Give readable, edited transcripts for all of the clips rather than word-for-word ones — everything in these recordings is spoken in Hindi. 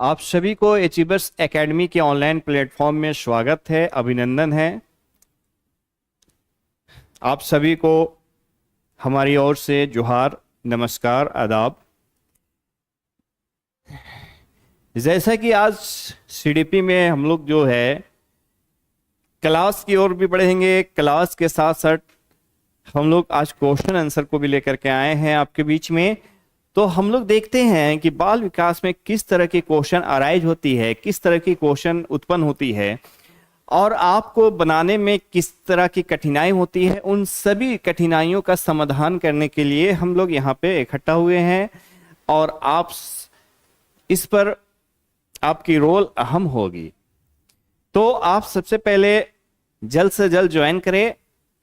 आप सभी को अचीवर्स एकेडमी के ऑनलाइन प्लेटफॉर्म में स्वागत है, अभिनंदन है। आप सभी को हमारी ओर से जोहार, नमस्कार, आदाब। जैसा कि आज सीडीपी में हम लोग जो है क्लास की ओर भी बढ़ेंगे, क्लास के साथ साथ हम लोग आज क्वेश्चन आंसर को भी लेकर के आए हैं आपके बीच में। तो हम लोग देखते हैं कि बाल विकास में किस तरह की क्वेश्चन अराइज होती है, किस तरह की क्वेश्चन उत्पन्न होती है और आपको बनाने में किस तरह की कठिनाई होती है। उन सभी कठिनाइयों का समाधान करने के लिए हम लोग यहाँ पे इकट्ठा हुए हैं और आप इस पर आपकी रोल अहम होगी। तो आप सबसे पहले जल्द से जल्द ज्वाइन करें,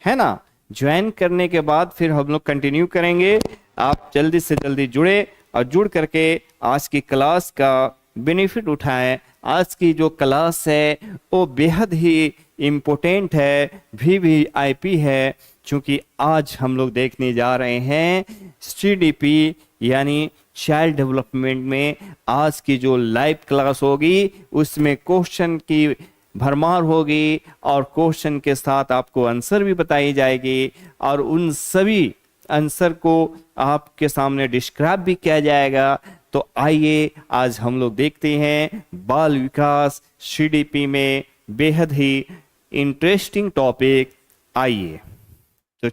है ना। ज्वाइन करने के बाद फिर हम लोग कंटिन्यू करेंगे। आप जल्दी से जल्दी जुड़े और जुड़ करके आज की क्लास का बेनिफिट उठाएं। आज की जो क्लास है वो बेहद ही इम्पोर्टेंट है, वीवीआईपी है, क्योंकि आज हम लोग देखने जा रहे हैं सीडीपी यानी चाइल्ड डेवलपमेंट में आज की जो लाइव क्लास होगी उसमें क्वेश्चन की भरमार होगी और क्वेश्चन के साथ आपको आंसर भी बताई जाएगी और उन सभी आंसर को आपके सामने डिस्क्राइब भी किया जाएगा। तो आइए आज हम लोग देखते हैं बाल विकास सीडीपी में बेहद ही इंटरेस्टिंग टॉपिक। आइए तो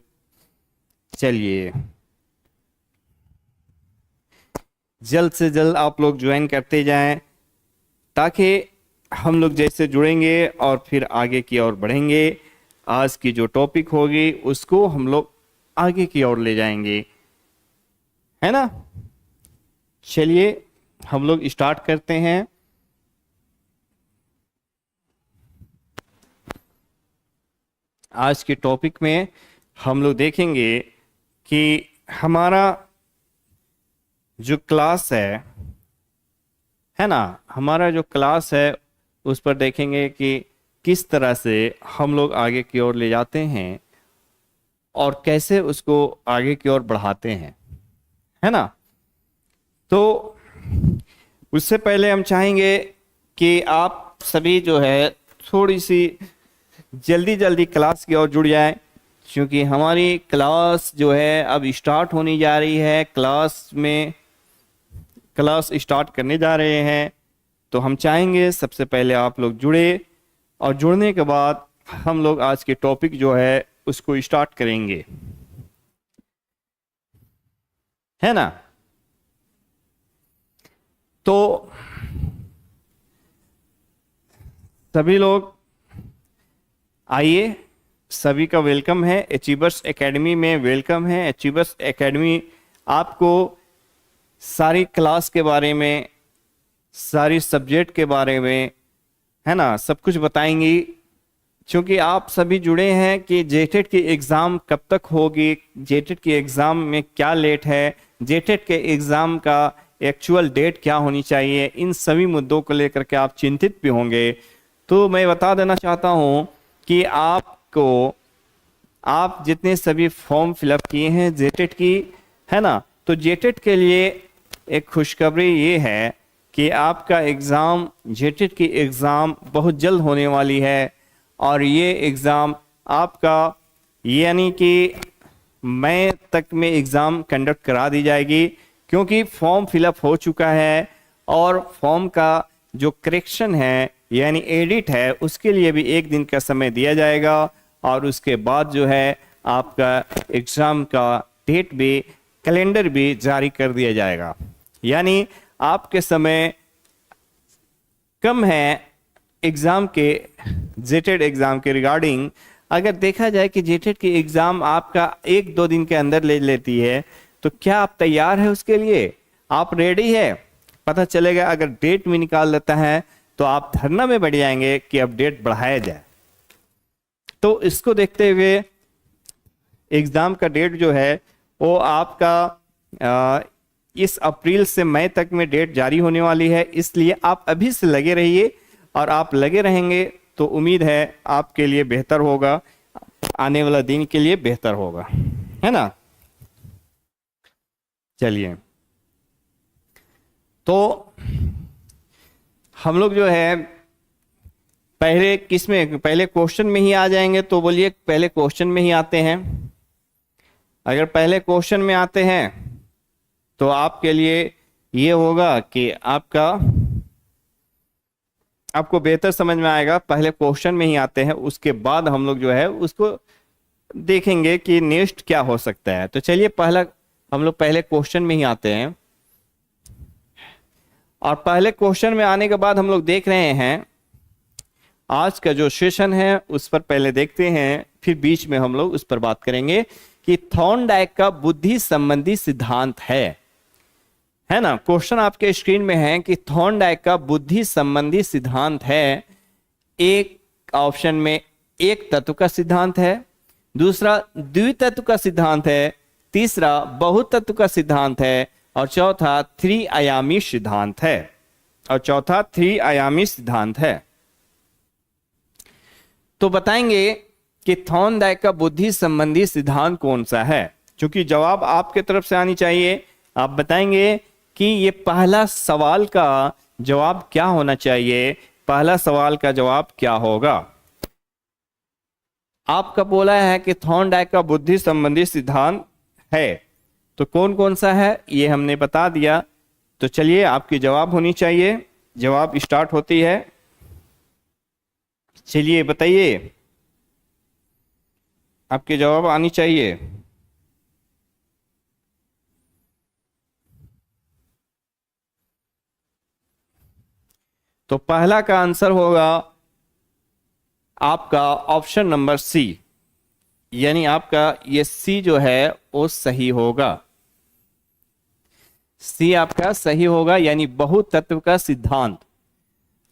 चलिए जल्द से जल्द आप लोग ज्वाइन करते जाएं ताकि हम लोग जैसे जुड़ेंगे और फिर आगे की ओर बढ़ेंगे। आज की जो टॉपिक होगी उसको हम लोग आगे की ओर ले जाएंगे, है ना। चलिए हम लोग स्टार्ट करते हैं। आज के टॉपिक में हम लोग देखेंगे कि हमारा जो क्लास है ना, हमारा जो क्लास है उस पर देखेंगे कि किस तरह से हम लोग आगे की ओर ले जाते हैं और कैसे उसको आगे की ओर बढ़ाते हैं, है ना। तो उससे पहले हम चाहेंगे कि आप सभी जो है थोड़ी सी जल्दी जल्दी क्लास की ओर जुड़ जाएं, क्योंकि हमारी क्लास जो है अब स्टार्ट होने जा रही है। क्लास स्टार्ट करने जा रहे हैं। तो हम चाहेंगे सबसे पहले आप लोग जुड़े और जुड़ने के बाद हम लोग आज के टॉपिक जो है उसको स्टार्ट करेंगे, है ना। तो सभी लोग आइए, सभी का वेलकम है, अचीवर्स एकेडमी में वेलकम है। अचीवर्स एकेडमी आपको सारी क्लास के बारे में, सारी सब्जेक्ट के बारे में, है ना, सब कुछ बताएंगी। क्योंकि आप सभी जुड़े हैं कि जेटेट की एग्ज़ाम कब तक होगी, जेटेट की एग्ज़ाम में क्या लेट है, जेटेट के एग्ज़ाम का एक्चुअल डेट क्या होनी चाहिए, इन सभी मुद्दों को लेकर के आप चिंतित भी होंगे। तो मैं बता देना चाहता हूं कि आप जितने सभी फॉर्म फिलअप किए हैं जेटेट की, है ना, तो जेटेट के लिए एक खुशखबरी ये है कि आपका एग्ज़ाम, जेटेट की एग्ज़ाम बहुत जल्द होने वाली है और ये एग्ज़ाम आपका यानी कि मई तक में एग्ज़ाम कंडक्ट करा दी जाएगी, क्योंकि फॉर्म फिलअप हो चुका है और फॉर्म का जो करेक्शन है यानी एडिट है उसके लिए भी एक दिन का समय दिया जाएगा और उसके बाद जो है आपका एग्ज़ाम का डेट भी, कैलेंडर भी जारी कर दिया जाएगा। यानी आपके समय कम है एग्ज़ाम के, जेटेट एग्ज़ाम के रिगार्डिंग। अगर देखा जाए कि जेटेट की एग्ज़ाम आपका 1-2 दिन के अंदर ले लेती है, तो क्या आप तैयार है उसके लिए? आप रेडी है? पता चलेगा अगर डेट भी निकाल देता है तो आप धरना में बैठ जाएंगे कि अब डेट बढ़ाया जाए। तो इसको देखते हुए एग्ज़ाम का डेट जो है वो आपका इस अप्रैल से मई तक में डेट जारी होने वाली है। इसलिए आप अभी से लगे रहिए और आप लगे रहेंगे तो उम्मीद है आपके लिए बेहतर होगा, आने वाला दिन के लिए बेहतर होगा, है ना। चलिए तो हम लोग जो है पहले किस में, पहले क्वेश्चन में ही आ जाएंगे, तो बोलिए पहले क्वेश्चन में ही आते हैं। अगर पहले क्वेश्चन में आते हैं तो आपके लिए ये होगा कि आपको बेहतर समझ में आएगा। पहले क्वेश्चन में ही आते हैं, उसके बाद हम लोग जो है उसको देखेंगे कि नेक्स्ट क्या हो सकता है। तो चलिए पहला हम लोग पहले क्वेश्चन में ही आते हैं, और पहले क्वेश्चन में आने के बाद हम लोग देख रहे हैं आज का जो सेशन है उस पर पहले देखते हैं, फिर बीच में हम लोग उस पर बात करेंगे कि थॉर्नडाइक का बुद्धि संबंधी सिद्धांत है ना। क्वेश्चन आपके स्क्रीन में है कि थॉर्नडाइक का बुद्धि संबंधी सिद्धांत है। एक ऑप्शन में एक तत्व का सिद्धांत है, दूसरा द्वितत्व का सिद्धांत है, तीसरा बहुतत्व का सिद्धांत है, और चौथा थ्री आयामी सिद्धांत है। तो बताएंगे कि थॉर्नडाइक का बुद्धि संबंधी सिद्धांत कौन सा है। क्योंकि जवाब आपके तरफ से आनी चाहिए, आप बताएंगे कि ये पहला सवाल का जवाब क्या होना चाहिए, पहला सवाल का जवाब क्या होगा। आपका बोला है कि थॉर्नडाइक का बुद्धि संबंधी सिद्धांत है, तो कौन कौन सा है ये हमने बता दिया। तो चलिए आपकी जवाब होनी चाहिए, जवाब स्टार्ट होती है। चलिए बताइए, आपके जवाब आनी चाहिए। तो पहला का आंसर होगा आपका ऑप्शन नंबर सी, यानी आपका ये सी जो है वो सही होगा। सी आपका सही होगा, यानी बहुतत्व का सिद्धांत।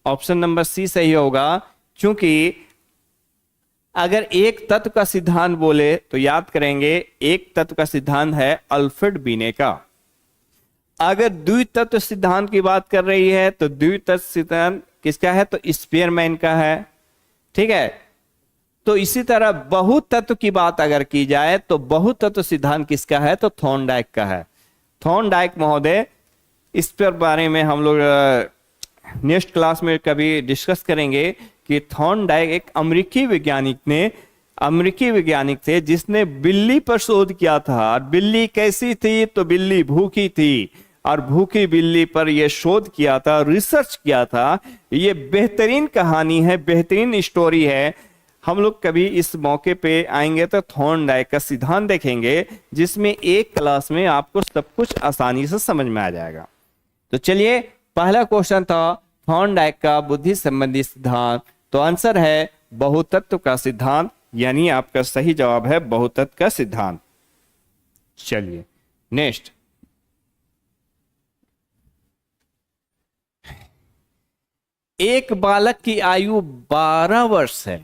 ऑप्शन नंबर सी सही होगा, क्योंकि अगर एक तत्व का सिद्धांत बोले तो याद करेंगे एक तत्व का सिद्धांत है अल्फ्रेड बीने का। अगर द्वितत्व सिद्धांत की बात कर रही है तो द्वितत्व सिद्धांत किसका है, तो स्पीयरमैन का है। ठीक है, तो इसी तरह बहुतत्व की बात अगर की जाए तो बहुतत्व सिद्धांत किसका है, तो थॉर्नडाइक का है। थॉर्नडाइक महोदय, इस पर बारे में हम लोग नेक्स्ट क्लास में कभी डिस्कस करेंगे कि थॉर्नडाइक एक अमेरिकी वैज्ञानिक थे जिसने बिल्ली पर शोध किया था। और बिल्ली कैसी थी, तो बिल्ली भूखी थी, और भूखी बिल्ली पर यह शोध किया था, रिसर्च किया था। ये बेहतरीन कहानी है, बेहतरीन स्टोरी है। हम लोग कभी इस मौके पे आएंगे तो थॉर्नडाइक का सिद्धांत देखेंगे, जिसमें एक क्लास में आपको सब कुछ आसानी से समझ में आ जाएगा। तो चलिए, पहला क्वेश्चन था थॉर्नडाइक का बुद्धि संबंधी सिद्धांत, तो आंसर है बहुतत्व का सिद्धांत, यानी आपका सही जवाब है बहुतत्व का सिद्धांत। चलिए नेक्स्ट, एक बालक की आयु 12 वर्ष है।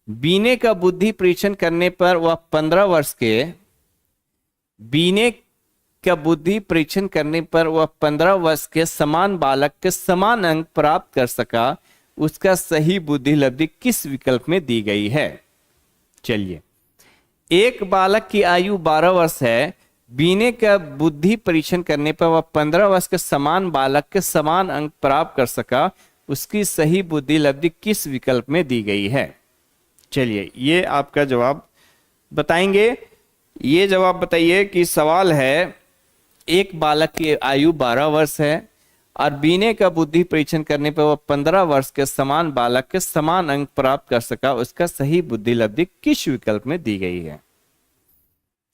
बीने का बुद्धि परीक्षण करने पर वह 15 वर्ष के बीने का बुद्धि परीक्षण करने पर वह 15 वर्ष के समान बालक के समान अंक प्राप्त कर सका। उसका सही बुद्धि लब्धि किस विकल्प में दी गई है। चलिए, एक बालक की आयु 12 वर्ष है, बीने का बुद्धि परीक्षण करने पर वह 15 वर्ष के समान बालक के समान अंक प्राप्त कर सका। उसकी सही बुद्धि लब्धि किस विकल्प में दी गई है। चलिए, ये आपका जवाब बताएंगे। ये जवाब बताइए कि सवाल है एक बालक की आयु 12 वर्ष है और बीने का बुद्धि परीक्षण करने पर वह 15 वर्ष के समान बालक के समान अंक प्राप्त कर सका। उसका सही बुद्धि लब्धि किस विकल्प में दी गई है।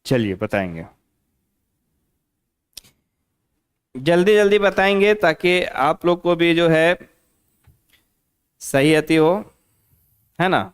चलिए बताएंगे, जल्दी जल्दी बताएंगे ताकि आप लोग को भी जो है सही आती हो, है ना।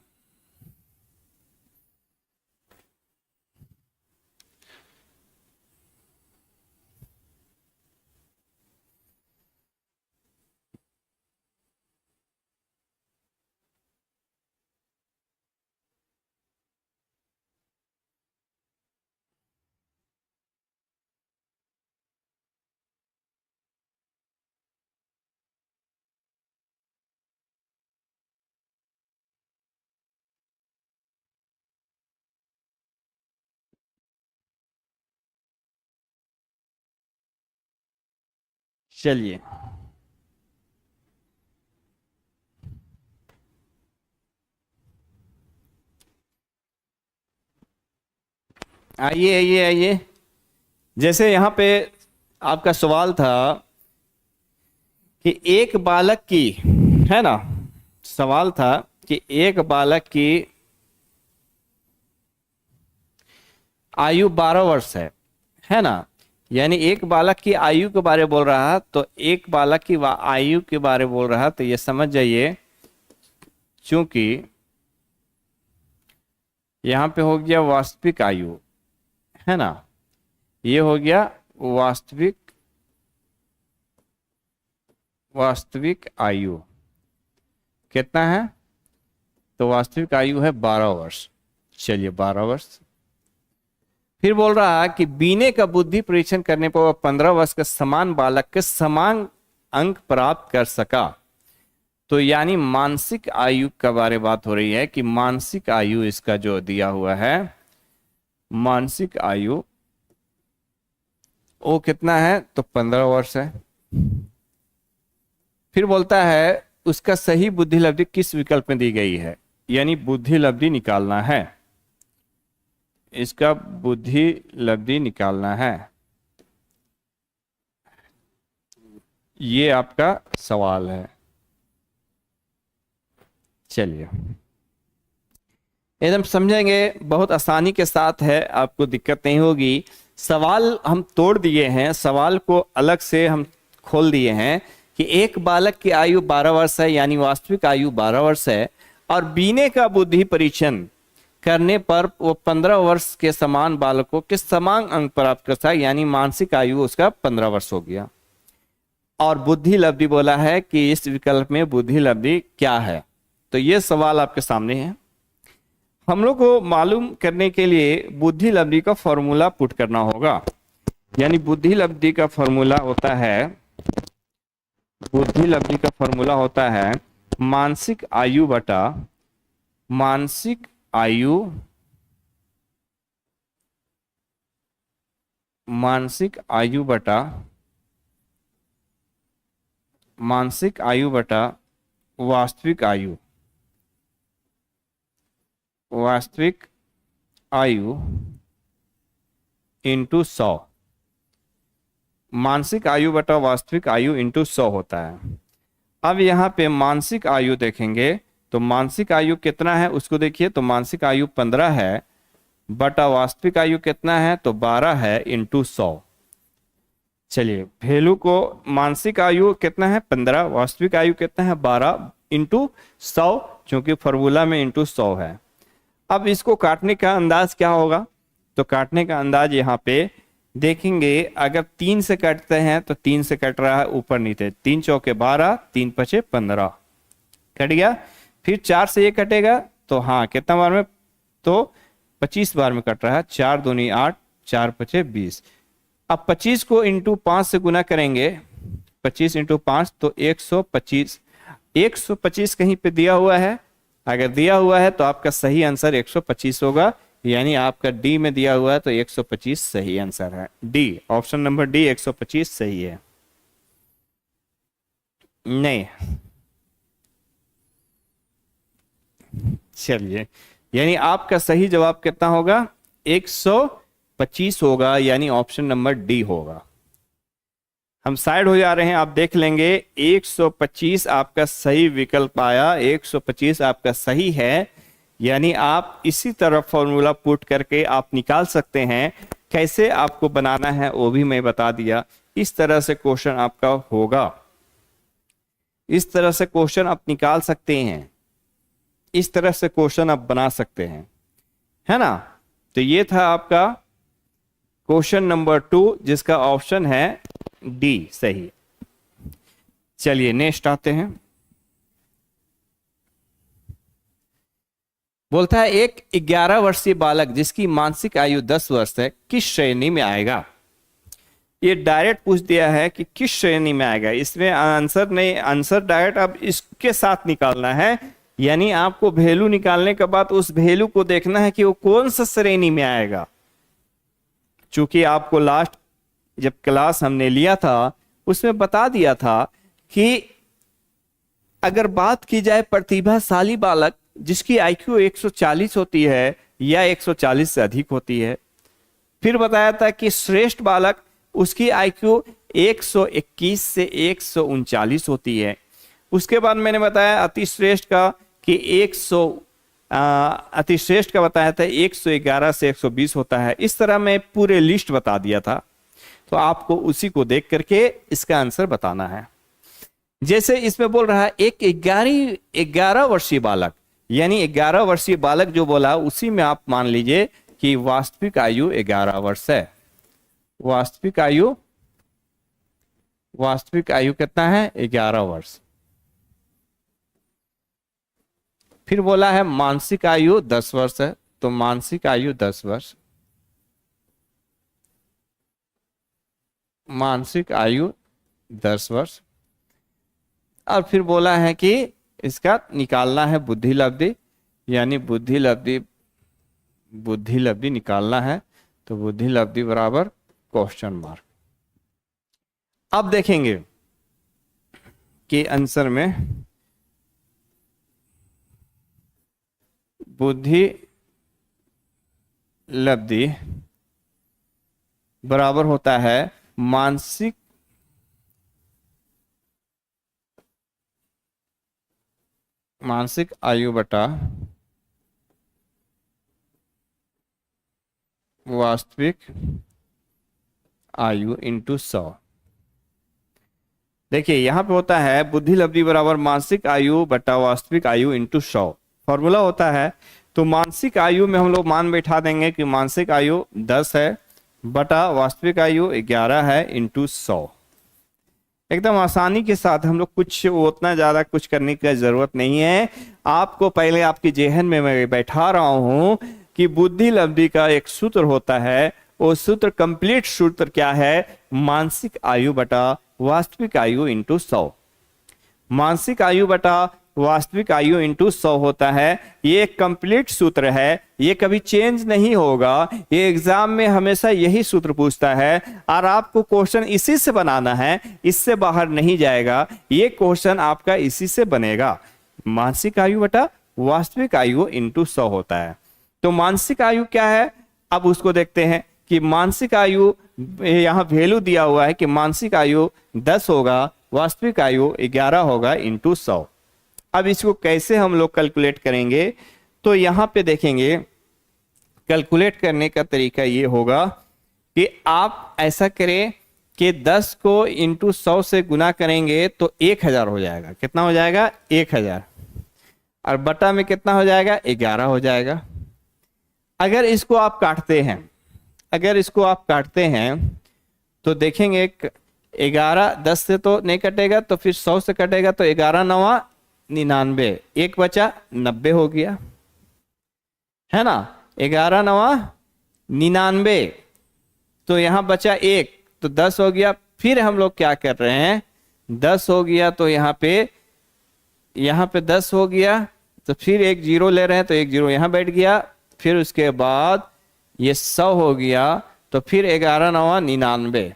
चलिए, आइए आइए आइए, जैसे यहाँ पे आपका सवाल था कि एक बालक की, है ना, सवाल था कि एक बालक की आयु 12 वर्ष है ना, यानी एक बालक की आयु के बारे में बोल रहा है, तो एक बालक की आयु के बारे में बोल रहा है, तो ये समझ जाइए, चूंकि यहां पे हो गया वास्तविक आयु, है ना, ये हो गया वास्तविक आयु कितना है, तो वास्तविक आयु है 12 वर्ष। चलिए 12 वर्ष। फिर बोल रहा है कि बीने का बुद्धि परीक्षण करने पर वह 15 वर्ष के समान बालक के समान अंक प्राप्त कर सका। तो यानी मानसिक आयु के बारे में बात हो रही है कि मानसिक आयु इसका जो दिया हुआ है, मानसिक आयु वो कितना है, तो 15 वर्ष है। फिर बोलता है उसका सही बुद्धि लब्धि किस विकल्प में दी गई है, यानी बुद्धि लब्धि निकालना है, इसका बुद्धि लब्धि निकालना है, ये आपका सवाल है। चलिए एकदम समझेंगे, बहुत आसानी के साथ है, आपको दिक्कत नहीं होगी। सवाल हम तोड़ दिए हैं, सवाल को अलग से हम खोल दिए हैं कि एक बालक की आयु 12 वर्ष है, यानी वास्तविक आयु 12 वर्ष है, और बीने का बुद्धि परीक्षण करने पर वो 15 वर्ष के समान बालकों के समान अंक प्राप्त करता है, यानी मानसिक आयु उसका 15 वर्ष हो गया। और बुद्धि लब्धि बोला है कि इस विकल्प में बुद्धि लब्धि क्या है, तो ये सवाल आपके सामने है। हम लोग को मालूम करने के लिए बुद्धि लब्धि का फॉर्मूला पुट करना होगा, यानी बुद्धि लब्धि का फॉर्मूला होता है, बुद्धि लब्धि का फॉर्मूला होता है मानसिक आयु बटा मानसिक आयु, मानसिक आयु बटा मानसिक आयु बटा वास्तविक आयु, वास्तविक आयु इंटू 100, मानसिक आयु बटा वास्तविक आयु इंटू 100 होता है। अब यहाँ पे मानसिक आयु देखेंगे तो मानसिक आयु कितना है उसको देखिए, तो मानसिक आयु 15 है बटा वास्तविक आयु कितना है, तो 12 है इंटू 100। चलिए वैल्यू को, मानसिक आयु कितना है 15, वास्तविक आयु कितना है 12 इंटू 100, क्योंकि फॉर्मूला में इंटू 100 है। अब इसको काटने का अंदाज क्या होगा, तो काटने का अंदाज यहाँ पे देखेंगे, अगर 3 से काटते हैं तो 3 से कट रहा है ऊपर नीचे, 3 चौके 12, 3 पचे 15 कट गया। फिर 4 से ये कटेगा तो हाँ कितना बार में, तो 25 बार में कट रहा है, 4 दूनी 8, 4 पचे 20। अब 25 को इंटू 5 से गुना करेंगे, 25 इंटू 5 तो 125, 125 कहीं पे दिया हुआ है, अगर दिया हुआ है तो आपका सही आंसर 125 होगा, यानी आपका डी में दिया हुआ है तो 125 सही आंसर है। डी, ऑप्शन नंबर डी 125 सही है। नहीं, चलिए यानी आपका सही जवाब कितना होगा, 125 होगा, यानी ऑप्शन नंबर डी होगा। हम साइड हो जा रहे हैं, आप देख लेंगे 125 आपका सही विकल्प आया, 125 आपका सही है, यानी आप इसी तरह फॉर्मूला पुट करके आप निकाल सकते हैं। कैसे आपको बनाना है वो भी मैं बता दिया, इस तरह से क्वेश्चन आपका होगा, इस तरह से क्वेश्चन आप निकाल सकते हैं, इस तरह से क्वेश्चन आप बना सकते हैं, है ना। तो ये था आपका क्वेश्चन नंबर 2 जिसका ऑप्शन है डी सही। चलिए नेक्स्ट आते हैं। बोलता है एक 11 वर्षीय बालक जिसकी मानसिक आयु 10 वर्ष है किस श्रेणी में आएगा। ये डायरेक्ट पूछ दिया है कि किस श्रेणी में आएगा, इसमें आंसर नहीं, आंसर डायरेक्ट अब इसके साथ निकालना है, यानी आपको वैल्यू निकालने के बाद उस वैल्यू को देखना है कि वो कौन सा श्रेणी में आएगा। चूंकि आपको लास्ट जब क्लास हमने लिया था उसमें बता दिया था कि अगर बात की जाए प्रतिभाशाली बालक जिसकी आईक्यू 140 होती है या 140 से अधिक होती है, फिर बताया था कि श्रेष्ठ बालक उसकी आईक्यू 121 से 139 होती है। उसके बाद मैंने बताया अतिश्रेष्ठ का कि अतिश्रेष्ठ का बताया था 111 से 120 होता है। इस तरह मैं पूरे लिस्ट बता दिया था, तो आपको उसी को देख करके इसका आंसर बताना है। जैसे इसमें बोल रहा है एक 11 वर्षीय बालक, यानी 11 वर्षीय बालक जो बोला उसी में आप मान लीजिए कि वास्तविक आयु 11 वर्ष है। वास्तविक आयु कितना है? 11 वर्ष। फिर बोला है मानसिक आयु 10 वर्ष है, तो मानसिक आयु 10 वर्ष। मानसिक आयु 10 वर्ष। और फिर बोला है कि इसका निकालना है बुद्धि लब्धि, यानी बुद्धि लब्धि निकालना है, तो बुद्धि लब्धि बराबर क्वेश्चन मार्क। अब देखेंगे कि आंसर में बुद्धि लब्धि बराबर होता है मानसिक आयु बटा वास्तविक आयु इंटू 100। देखिए यहां पे होता है बुद्धि लब्धि बराबर मानसिक आयु बटा वास्तविक आयु इंटू 100 फॉर्मूला होता है। तो मानसिक आयु में हम लोग मान बैठा देंगे कि मानसिक आयु 10 है बटा वास्तविक आयु 11 है इंटू 100। एकदम आसानी के साथ हम लोग, कुछ उतना ज्यादा कुछ करने की जरूरत नहीं है। आपको पहले आपकी जेहन में मैं बैठा रहा हूं कि बुद्धि लब्धि का एक सूत्र होता है, वो सूत्र कंप्लीट सूत्र क्या है? मानसिक आयु बटा वास्तविक आयु इंटू 100। मानसिक आयु बटा वास्तविक आयु इंटू 100 होता है। ये एक कंप्लीट सूत्र है, ये कभी चेंज नहीं होगा। ये एग्जाम में हमेशा यही सूत्र पूछता है और आपको क्वेश्चन इसी से बनाना है, इससे बाहर नहीं जाएगा। ये क्वेश्चन आपका इसी से बनेगा। मानसिक आयु बटा वास्तविक आयु इंटू 100 होता है। तो मानसिक आयु क्या है, अब उसको देखते हैं कि मानसिक आयु, यहाँ वैल्यू दिया हुआ है कि मानसिक आयु 10 होगा, वास्तविक आयु 11 होगा इंटू 100। अब इसको कैसे हम लोग कैलकुलेट करेंगे? तो यहां पे देखेंगे कैलकुलेट करने का तरीका ये होगा कि आप ऐसा करें कि 10 को इंटू 100 से गुना करेंगे तो 1000 हो जाएगा। कितना हो जाएगा? 1000। और बटा में कितना हो जाएगा? 11 हो जाएगा। अगर इसको आप काटते हैं तो देखेंगे 11 10 से तो नहीं कटेगा, तो फिर 100 से कटेगा, तो 11 9 99, एक बचा 90 हो गया, है ना? 11 9 99, तो यहां बचा 1, तो 10 हो गया। फिर हम लोग क्या कर रहे हैं? 10 हो गया तो यहाँ पे 10 हो गया, तो फिर एक 0 ले रहे हैं, तो एक 0 यहाँ बैठ गया। फिर उसके बाद ये 100 हो गया, तो फिर 11 9 99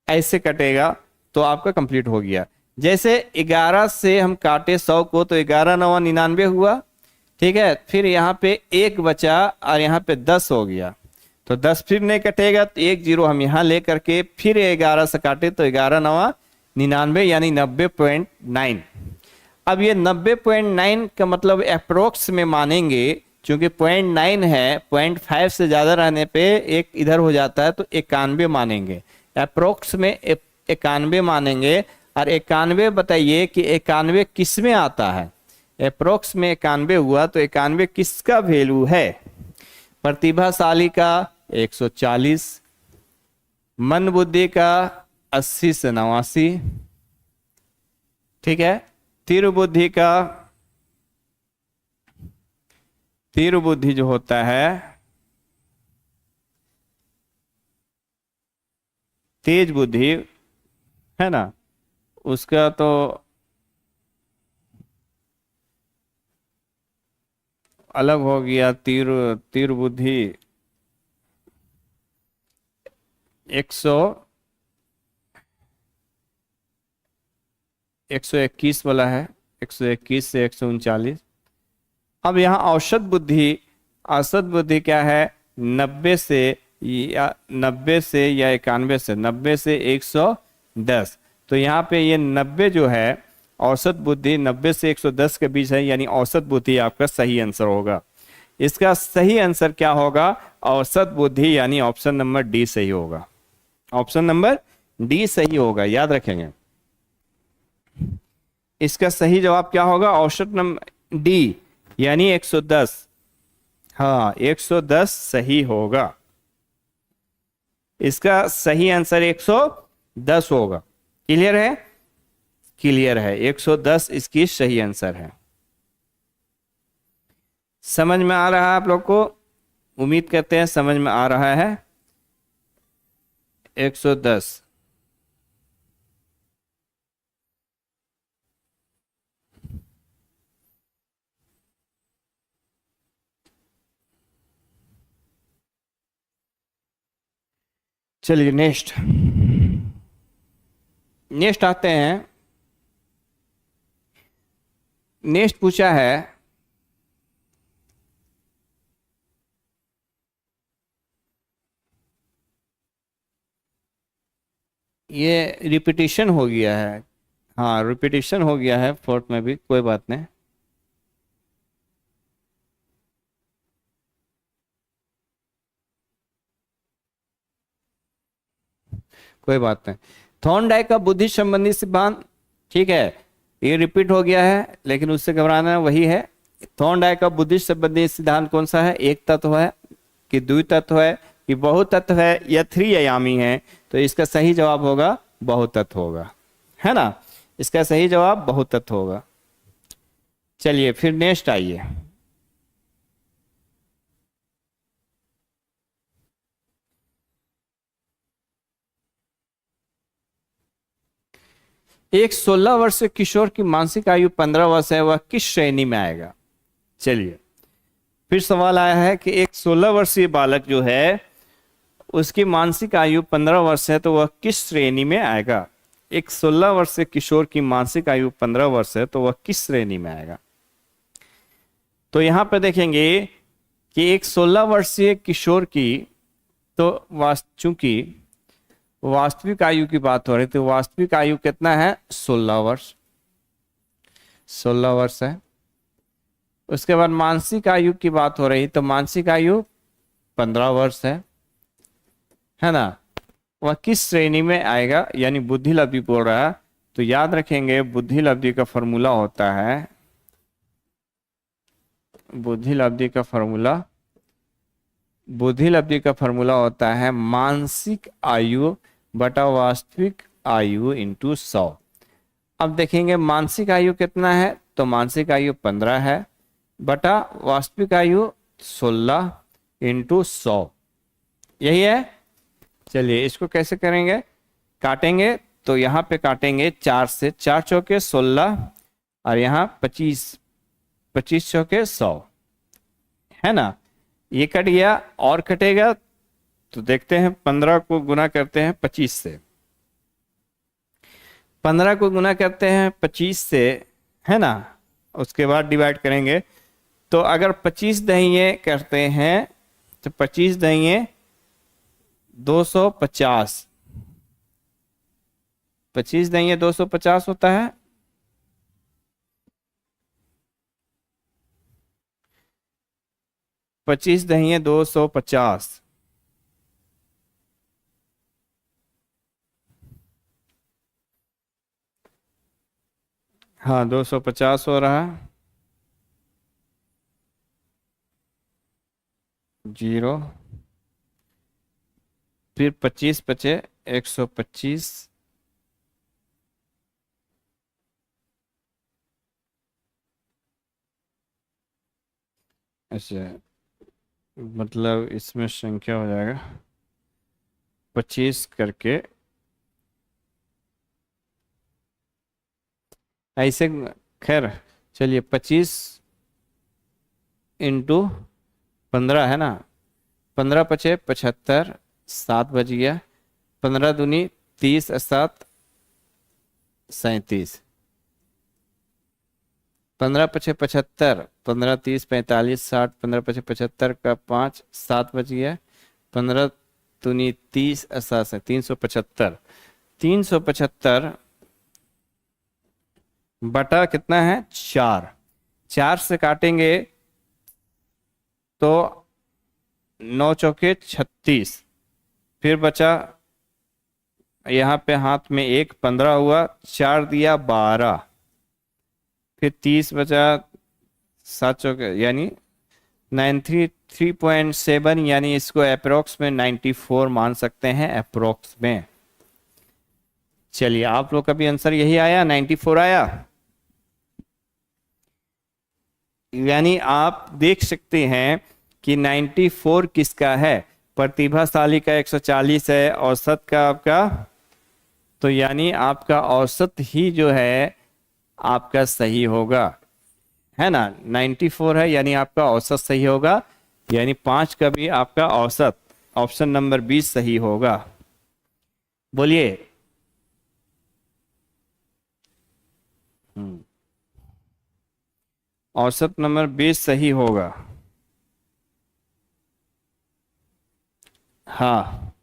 ऐसे कटेगा, तो आपका कंप्लीट हो गया। जैसे 11 से हम काटे 100 को, तो 11 9 99 हुआ, ठीक है। फिर यहाँ पे 1 बचा और यहाँ पे 10 हो गया, तो 10 फिर नहीं कटेगा, तो एक 0 हम यहाँ ले करके फिर 11 से काटे, तो 11 9 99 यानी 90.9। अब ये 90.9 का मतलब अप्रोक्स में मानेंगे, क्योंकि 0.9 है, 0.5 से ज्यादा रहने पे एक इधर हो जाता है, तो 91 मानेंगे। अप्रोक्स में 91 मानेंगे। और 91 बताइए कि 91 किस में आता है? अप्रोक्स में 91 हुआ, तो 91 किसका वैल्यू है? प्रतिभाशाली का 140, मन बुद्धि का 80 से 89, ठीक है। तीव्र बुद्धि जो होता है, तेज बुद्धि, है ना, उसका तो अलग हो गया। तीव्र बुद्धि 121 वाला है, 121 से 139। अब यहाँ औसत बुद्धि क्या है? 90 से या 90 से या 91 से, 90 से 110, तो यहाँ पे ये 90 जो है औसत बुद्धि 90 से 110 के बीच है, यानी औसत बुद्धि आपका सही आंसर होगा। इसका सही आंसर क्या होगा? औसत बुद्धि, यानी ऑप्शन नंबर डी सही होगा। ऑप्शन नंबर डी सही होगा, याद रखेंगे। इसका सही जवाब क्या होगा? औसत नंबर डी यानी 110। हाँ, 110 सही होगा। इसका सही आंसर 110 होगा। क्लियर है? क्लियर है, 110 इसकी सही आंसर है। समझ में आ रहा है आप लोग को? उम्मीद करते हैं समझ में आ रहा है। 110। चलिए नेक्स्ट आते हैं। नेक्स्ट पूछा है ये रिपीटिशन हो गया है। हाँ, रिपीटिशन हो गया है फोर्थ में भी, कोई बात नहीं। कोई बात नहीं। थॉर्नडाइक का बुद्धि संबंधी सिद्धांत, ठीक है, ये रिपीट हो गया है लेकिन उससे घबराना वही है। थॉर्नडाइक का बुद्धि संबंधी सिद्धांत कौन सा है? एक तत्व है कि द्वि तत्व है कि बहुतत्व है या थ्री आयामी है? तो इसका सही जवाब होगा बहुतत्व होगा, है ना। इसका सही जवाब बहुतत्व होगा। चलिए फिर नेक्स्ट आइए। एक 16 वर्षीय किशोर की मानसिक आयु 15 वर्ष है, वह किस श्रेणी में आएगा? चलिए फिर सवाल आया है कि एक 16 वर्षीय बालक जो है उसकी मानसिक आयु 15 वर्ष है, तो वह किस श्रेणी में आएगा? एक 16 वर्षीय किशोर की मानसिक आयु 15 वर्ष है, तो वह किस श्रेणी में आएगा? तो यहां पर देखेंगे कि एक 16 वर्षीय किशोर की, तो चूंकि वास्तविक आयु की बात हो रही, तो वास्तविक आयु कितना है? 16 वर्ष। 16 वर्ष है। उसके बाद मानसिक आयु की बात हो रही, तो मानसिक आयु 15 वर्ष है ना। वह किस श्रेणी में आएगा, यानी बुद्धि लब्धि बोल रहा है। तो याद रखेंगे बुद्धि लब्धि का फॉर्मूला होता है, बुद्धि लब्धि का फॉर्मूला होता है मानसिक आयु बटा वास्तविक आयु इंटू 100। अब देखेंगे मानसिक आयु कितना है, तो मानसिक आयु 15 है बटा वास्तविक आयु 16 इंटू 100, यही है। चलिए इसको कैसे करेंगे? काटेंगे, तो यहाँ पे काटेंगे 4 से, 4 चौके 16 और यहाँ 25, 25 चौके 100, है ना। ये कट गया और कटेगा, तो देखते हैं 15 को गुना करते हैं 25 से, 15 को गुना करते हैं 25 से, है ना। उसके बाद डिवाइड करेंगे, तो अगर 25 दहिये करते हैं तो 25 दहिये 250, 25 दहिये 250 होता है। पच्चीस दहिये 250, हाँ 250 हो रहा है। 0, फिर 25 बचे 125, अच्छा मतलब इसमें संख्या हो जाएगा 25 करके ऐसे। खैर चलिए 25 इंटू 15 है ना, 15 पचे 75, 7 बज गया, 15 दूनी 30, 7 37, 15 पचे 75, 15 30 45 60, 15 पचे 75 का 5, 7 बज गया, 15 दूनी 30 88 375, 375 बटा कितना है 4, 4 से काटेंगे तो 9 चौके 36, फिर बचा यहाँ पे हाथ में 1 15 हुआ, 4 दिया 12, फिर 30 बचा 7 चौके यानी 93.7, यानी इसको अप्रोक्स में 94 मान सकते हैं अप्रोक्स में। चलिए आप लोग का भी आंसर यही आया, 94 आया। यानी आप देख सकते हैं कि 94 किसका है, प्रतिभाशाली का 140 है, औसत का आपका, तो यानी आपका औसत ही जो है आपका सही होगा, है ना। 94 है यानी आपका औसत सही होगा, यानी 5 का भी आपका औसत ऑप्शन नंबर 20 सही होगा। बोलिए। औसत नंबर 20 सही होगा। हाँ,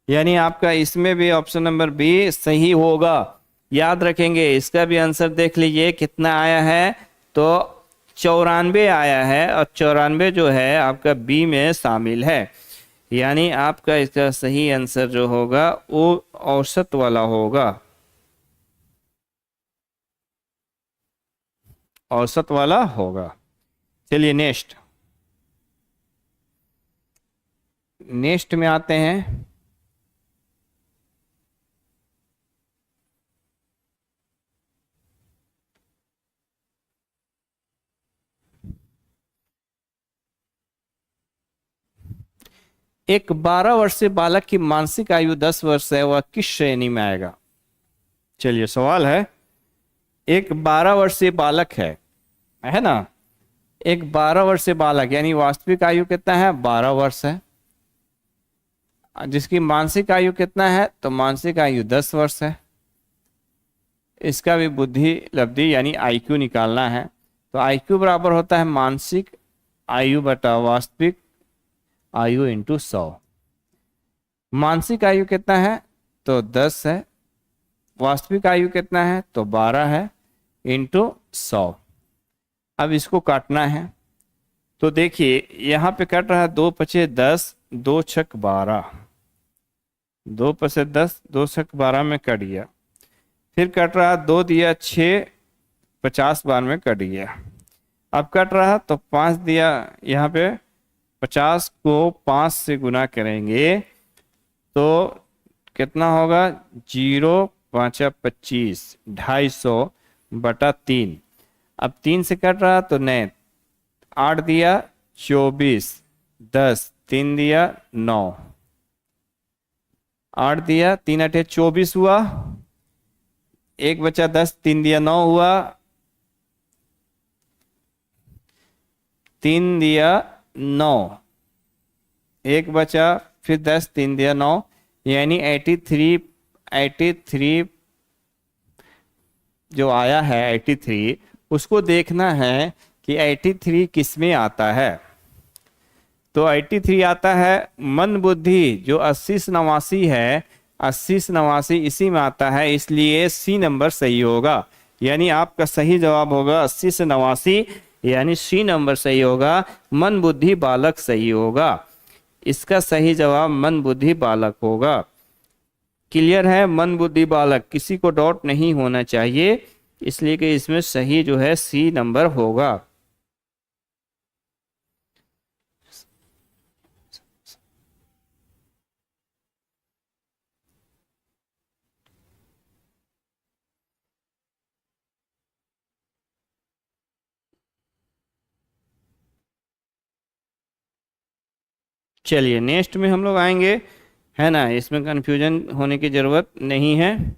यानी आपका इसमें भी ऑप्शन नंबर बी सही होगा। याद रखेंगे, इसका भी आंसर देख लीजिए कितना आया है, तो 94 आया है, और 94 जो है आपका बी में शामिल है। यानी आपका इसका सही आंसर जो होगा वो औसत वाला होगा, औसत वाला होगा। चलिए नेक्स्ट, नेक्स्ट में आते हैं। एक 12 वर्षीय बालक की मानसिक आयु 10 वर्ष है, वह किस श्रेणी में आएगा। चलिए सवाल है, एक 12 वर्षीय बालक है ना, एक 12 वर्षीय बालक यानी वास्तविक आयु कितना है 12 वर्ष है, जिसकी मानसिक आयु कितना है, तो मानसिक आयु 10 वर्ष है। इसका भी बुद्धि लब्धि यानी आईक्यू निकालना है, तो आईक्यू बराबर होता है मानसिक आयु बटा वास्तविक आयु इंटू 100। मानसिक आयु कितना है, तो 10 है, वास्तविक आयु कितना है, तो 12 है, इंटू 100। अब इसको काटना है, तो देखिए यहाँ पे कट रहा है 2 पचे 10, 2 छक 12, 2 पचे 10, 2 छक 12 में कट गया। फिर कट रहा 2 दिया 6, 50 बार में कट गया। अब कट रहा तो 5 दिया, यहाँ पे 50 को 5 से गुना करेंगे तो कितना होगा, 0 5 25, 250 बटा 3। अब 3 से कट रहा तो नहीं, 8 दिया 24, 10, 3 दिया 9, 8 दिया 3 8 24 हुआ, 1 बचा 10, 3 दिया 9 हुआ, 3 दिया 9, 1 बचा, फिर 10, 3 दिया 9, यानी 83 जो आया है 83, उसको देखना है कि 83 किस में आता है। तो 83 आता है मन बुद्धि जो 80 से 89 है, 80 से 89 इसी में आता है, इसलिए सी नंबर सही होगा। यानी आपका सही जवाब होगा 80 से 89, यानी सी नंबर सही होगा, मन बुद्धि बालक सही होगा। इसका सही जवाब मन बुद्धि बालक होगा। क्लियर है, मन बुद्धि बालक, किसी को डाउट नहीं होना चाहिए, इसलिए कि इसमें सही जो है सी नंबर होगा। चलिए नेक्स्ट में हम लोग आएंगे, है ना, इसमें कंफ्यूजन होने की जरूरत नहीं है।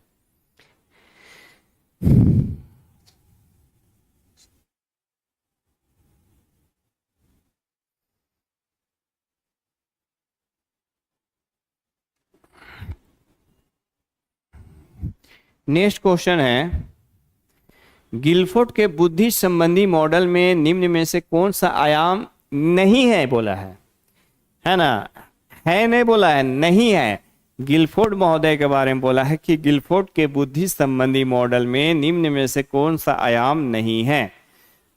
नेक्स्ट क्वेश्चन है, गिलफोर्ड के बुद्धि संबंधी मॉडल में निम्न में से कौन सा आयाम नहीं है बोला है। है ना, है नहीं बोला है, नहीं है। गिलफोर्ड महोदय के बारे में बोला है कि गिलफोर्ड के बुद्धि संबंधी मॉडल में निम्न में से कौन सा आयाम नहीं है।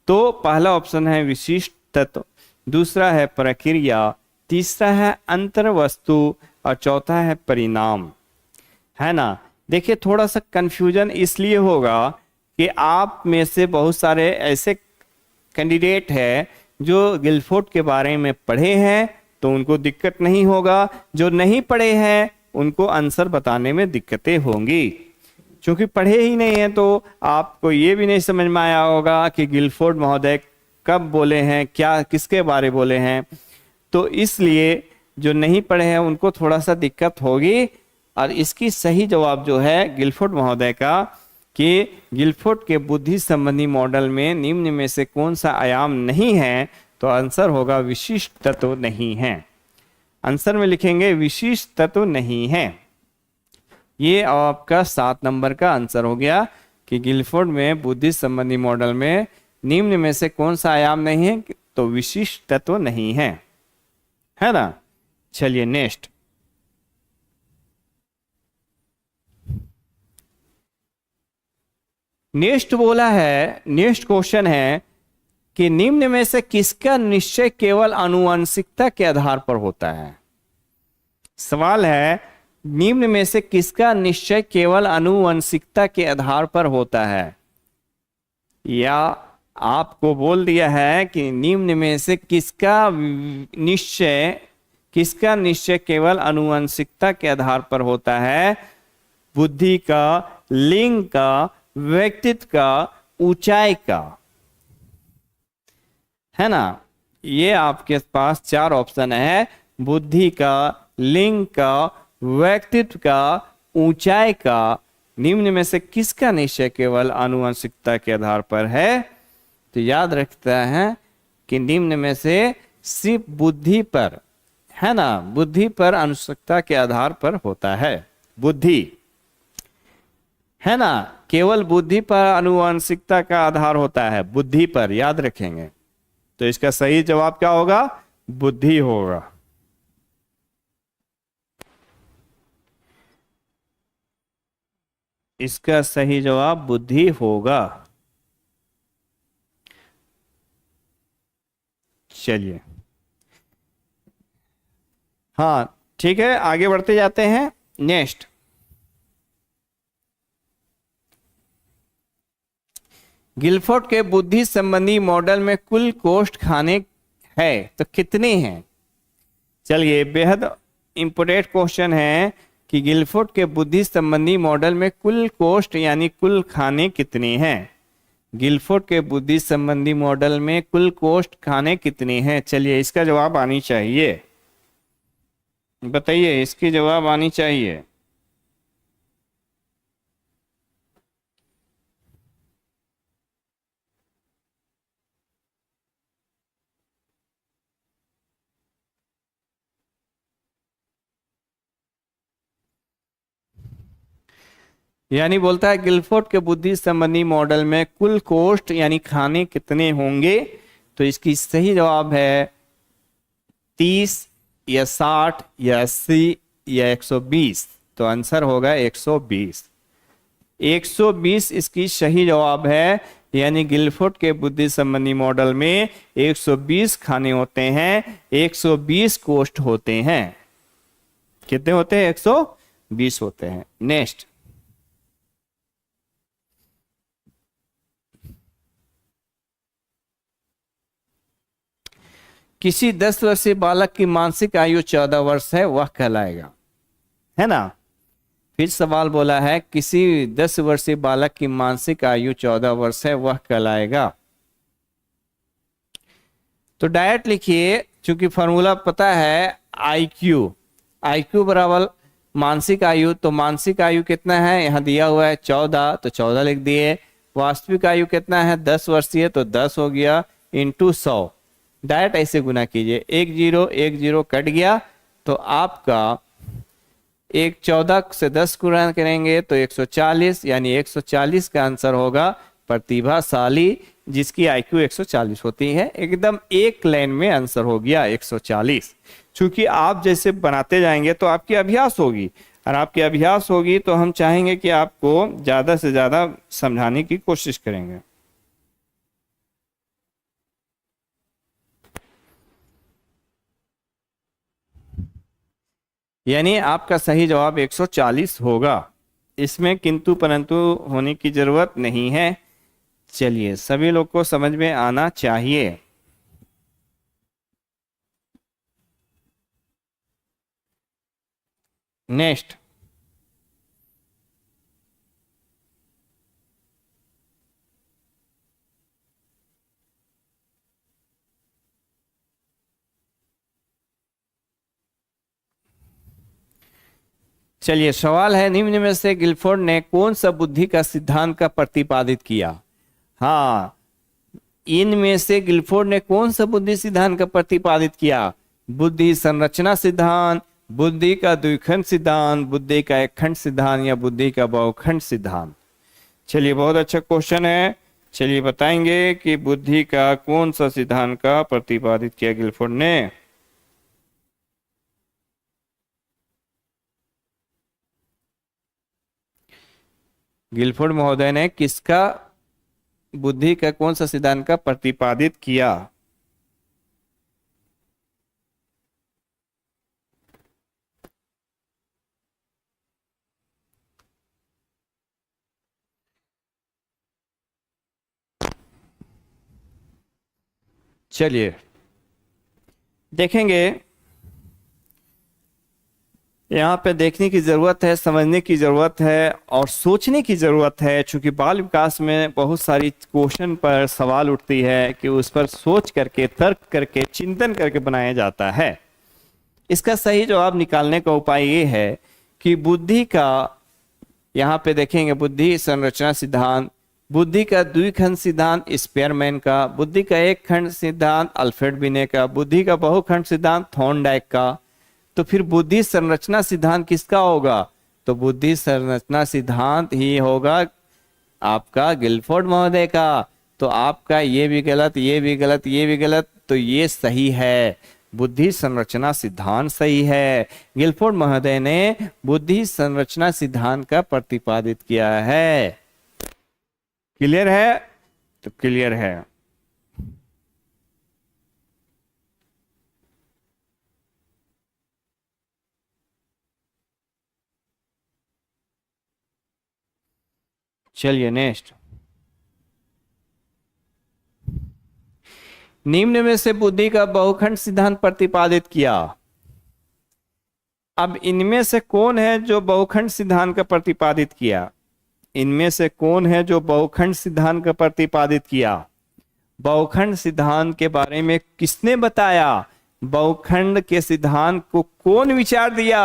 तो पहला ऑप्शन है विशिष्ट तत्व, दूसरा है प्रक्रिया, तीसरा है अंतर वस्तु और चौथा है परिणाम। है ना, देखिए थोड़ा सा कंफ्यूजन इसलिए होगा कि आप में से बहुत सारे ऐसे कैंडिडेट है जो गिलफोर्ड के बारे में पढ़े हैं तो उनको दिक्कत नहीं होगा, जो नहीं पढ़े हैं उनको आंसर बताने में दिक्कतें होंगी। क्योंकि पढ़े ही नहीं है तो आपको ये भी नहीं समझ में आया होगा कि गिलफोर्ड महोदय कब बोले हैं, क्या किसके बारे बोले हैं। तो इसलिए जो नहीं पढ़े हैं उनको थोड़ा सा दिक्कत होगी। और इसकी सही जवाब जो है गिलफोर्ड महोदय का कि गिलफोर्ड के बुद्धि संबंधी मॉडल में निम्न में से कौन सा आयाम नहीं है, तो आंसर होगा विशिष्ट तत्व नहीं है। आंसर में लिखेंगे विशिष्ट तत्व नहीं है। ये आपका 7 नंबर का आंसर हो गया कि गिलफोर्ड में बुद्धि संबंधी मॉडल में निम्न में से कौन सा आयाम नहीं है, तो विशिष्ट तत्व नहीं है ना। चलिए नेक्स्ट, बोला है, नेक्स्ट क्वेश्चन है कि निम्न में से किसका निश्चय केवल आनुवंशिकता के आधार पर होता है। सवाल है निम्न में से किसका निश्चय केवल आनुवंशिकता के आधार पर होता है, या आपको बोल दिया है कि निम्न में से किसका निश्चय केवल आनुवंशिकता के आधार पर होता है। बुद्धि का, लिंग का, व्यक्तित्व का, ऊंचाई का। है ना, ये आपके पास 4 ऑप्शन है, बुद्धि का, लिंग का, व्यक्तित्व का, ऊंचाई का। निम्न में से किसका निश्चय केवल आनुवंशिकता के आधार पर है, तो याद रखता है कि निम्न में से सिर्फ बुद्धि पर, है ना, बुद्धि पर आनुवंशिकता के आधार पर होता है। बुद्धि, है ना, केवल बुद्धि पर आनुवंशिकता का आधार होता है, बुद्धि पर, याद रखेंगे। तो इसका सही जवाब क्या होगा, बुद्धि होगा। इसका सही जवाब बुद्धि होगा। चलिए, हाँ ठीक है, आगे बढ़ते जाते हैं। नेक्स्ट, गिलफोर्ड के बुद्धि संबंधी मॉडल में कुल कोष्ठ खाने है तो कितने हैं। चलिए, बेहद इंपोर्टेंट क्वेश्चन है कि गिलफोर्ड के बुद्धि संबंधी मॉडल में कुल कोष्ठ यानी कुल खाने कितने हैं। गिलफोर्ड के बुद्धि संबंधी मॉडल में कुल कोष्ठ खाने कितने हैं। चलिए, इसका जवाब आनी चाहिए, बताइए, इसकी जवाब आनी चाहिए। यानी बोलता है गिलफोर्ड के बुद्धि संबंधी मॉडल में कुल कोष्ठ यानी खाने कितने होंगे, तो इसकी सही जवाब है 30 या 60 या 80 या 120। तो आंसर होगा 120। 120 इसकी सही जवाब है। यानी गिलफोर्ड के बुद्धि संबंधी मॉडल में 120 खाने होते हैं, 120 कोष्ठ होते हैं। कितने होते हैं, 120 होते हैं। नेक्स्ट, किसी 10 वर्षीय बालक की मानसिक आयु 14 वर्ष है, वह कहलाएगा। है ना, फिर सवाल बोला है किसी 10 वर्षीय बालक की मानसिक आयु 14 वर्ष है, वह कहलाएगा। तो डायरेक्ट लिखिए, क्योंकि फॉर्मूला पता है IQ बराबर मानसिक आयु। तो मानसिक आयु कितना है, यहाँ दिया हुआ है 14, तो 14 लिख दिए। वास्तविक आयु कितना है, 10 वर्षीय, तो 10 हो गया, इंटू 100। डायरेक्ट ऐसे गुना कीजिए, 1 0 कट गया, तो आपका 14 से 10 गुना करेंगे तो 140, यानी 140 का आंसर होगा प्रतिभाशाली जिसकी आईक्यू 140 होती है। एकदम एक लाइन में आंसर हो गया 140। क्योंकि आप जैसे बनाते जाएंगे तो आपकी अभ्यास होगी, और आपकी अभ्यास होगी तो हम चाहेंगे कि आपको ज्यादा से ज्यादा समझाने की कोशिश करेंगे। यानी आपका सही जवाब 140 होगा, इसमें किंतु परंतु होने की जरूरत नहीं है। चलिए, सभी लोग को समझ में आना चाहिए। नेक्स्ट, चलिए सवाल है, निम्न में से गिलफोर्ड ने कौन सा बुद्धि का सिद्धांत का प्रतिपादित किया। हाँ, इनमें से गिलफोर्ड ने कौन सा बुद्धि सिद्धांत का प्रतिपादित किया। बुद्धि संरचना सिद्धांत, बुद्धि का द्विखंड सिद्धांत, बुद्धि का एक खंड सिद्धांत, या बुद्धि का बहुखंड सिद्धांत। चलिए, बहुत अच्छा क्वेश्चन है। चलिए बताएंगे कि बुद्धि का कौन सा सिद्धांत का प्रतिपादित किया गिलफोर्ड ने। गिलफोर्ड महोदय ने किसका बुद्धि का कौन सा सिद्धांत का प्रतिपादित किया। चलिए देखेंगे, यहाँ पे देखने की जरूरत है, समझने की जरूरत है और सोचने की जरूरत है। चूंकि बाल विकास में बहुत सारी क्वेश्चन पर सवाल उठती है कि उस पर सोच करके, तर्क करके, चिंतन करके बनाया जाता है। इसका सही जवाब निकालने का उपाय ये है कि बुद्धि का, यहाँ पे देखेंगे, बुद्धि संरचना सिद्धांत, बुद्धि का द्विखंड सिद्धांत स्पेयरमैन का, बुद्धि का एक खंड सिद्धांत अल्फ्रेड बिने का, बुद्धि का बहुखंड सिद्धांत थॉर्नडाइक का। तो फिर बुद्धि संरचना सिद्धांत किसका होगा। तो बुद्धि संरचना सिद्धांत ही होगा आपका गिलफोर्ड महोदय का। तो आपका ये भी गलत, ये भी गलत, ये भी गलत, तो ये सही है। बुद्धि संरचना सिद्धांत सही है। गिलफोर्ड महोदय ने बुद्धि संरचना सिद्धांत का प्रतिपादित किया है। क्लियर है। तो क्लियर है। चलिए नेक्स्ट, निम्न में से बुद्धि का बहुखंड सिद्धांत प्रतिपादित किया। अब इनमें से कौन है जो बहुखंड सिद्धांत का प्रतिपादित किया। इनमें से कौन है जो बहुखंड सिद्धांत का प्रतिपादित किया। बहुखंड सिद्धांत के बारे में किसने बताया। बहुखंड के सिद्धांत को कौन विचार दिया।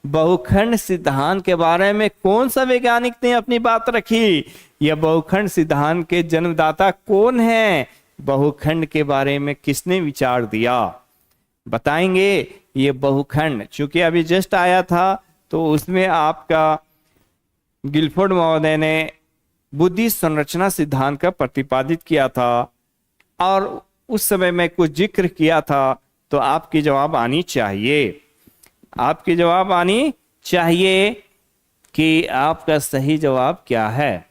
बहुखंड सिद्धांत के बारे में कौन सा वैज्ञानिक ने अपनी बात रखी। यह बहुखंड सिद्धांत के जन्मदाता कौन है। बहुखंड के बारे में किसने विचार दिया, बताएंगे। ये बहुखंड चूंकि अभी जस्ट आया था, तो उसमें आपका गिलफोर्ड महोदय ने बुद्धि संरचना सिद्धांत का प्रतिपादित किया था, और उस समय में कुछ जिक्र किया था। तो आपकी जवाब आनी चाहिए, आपकी जवाब आनी चाहिए कि आपका सही जवाब क्या है।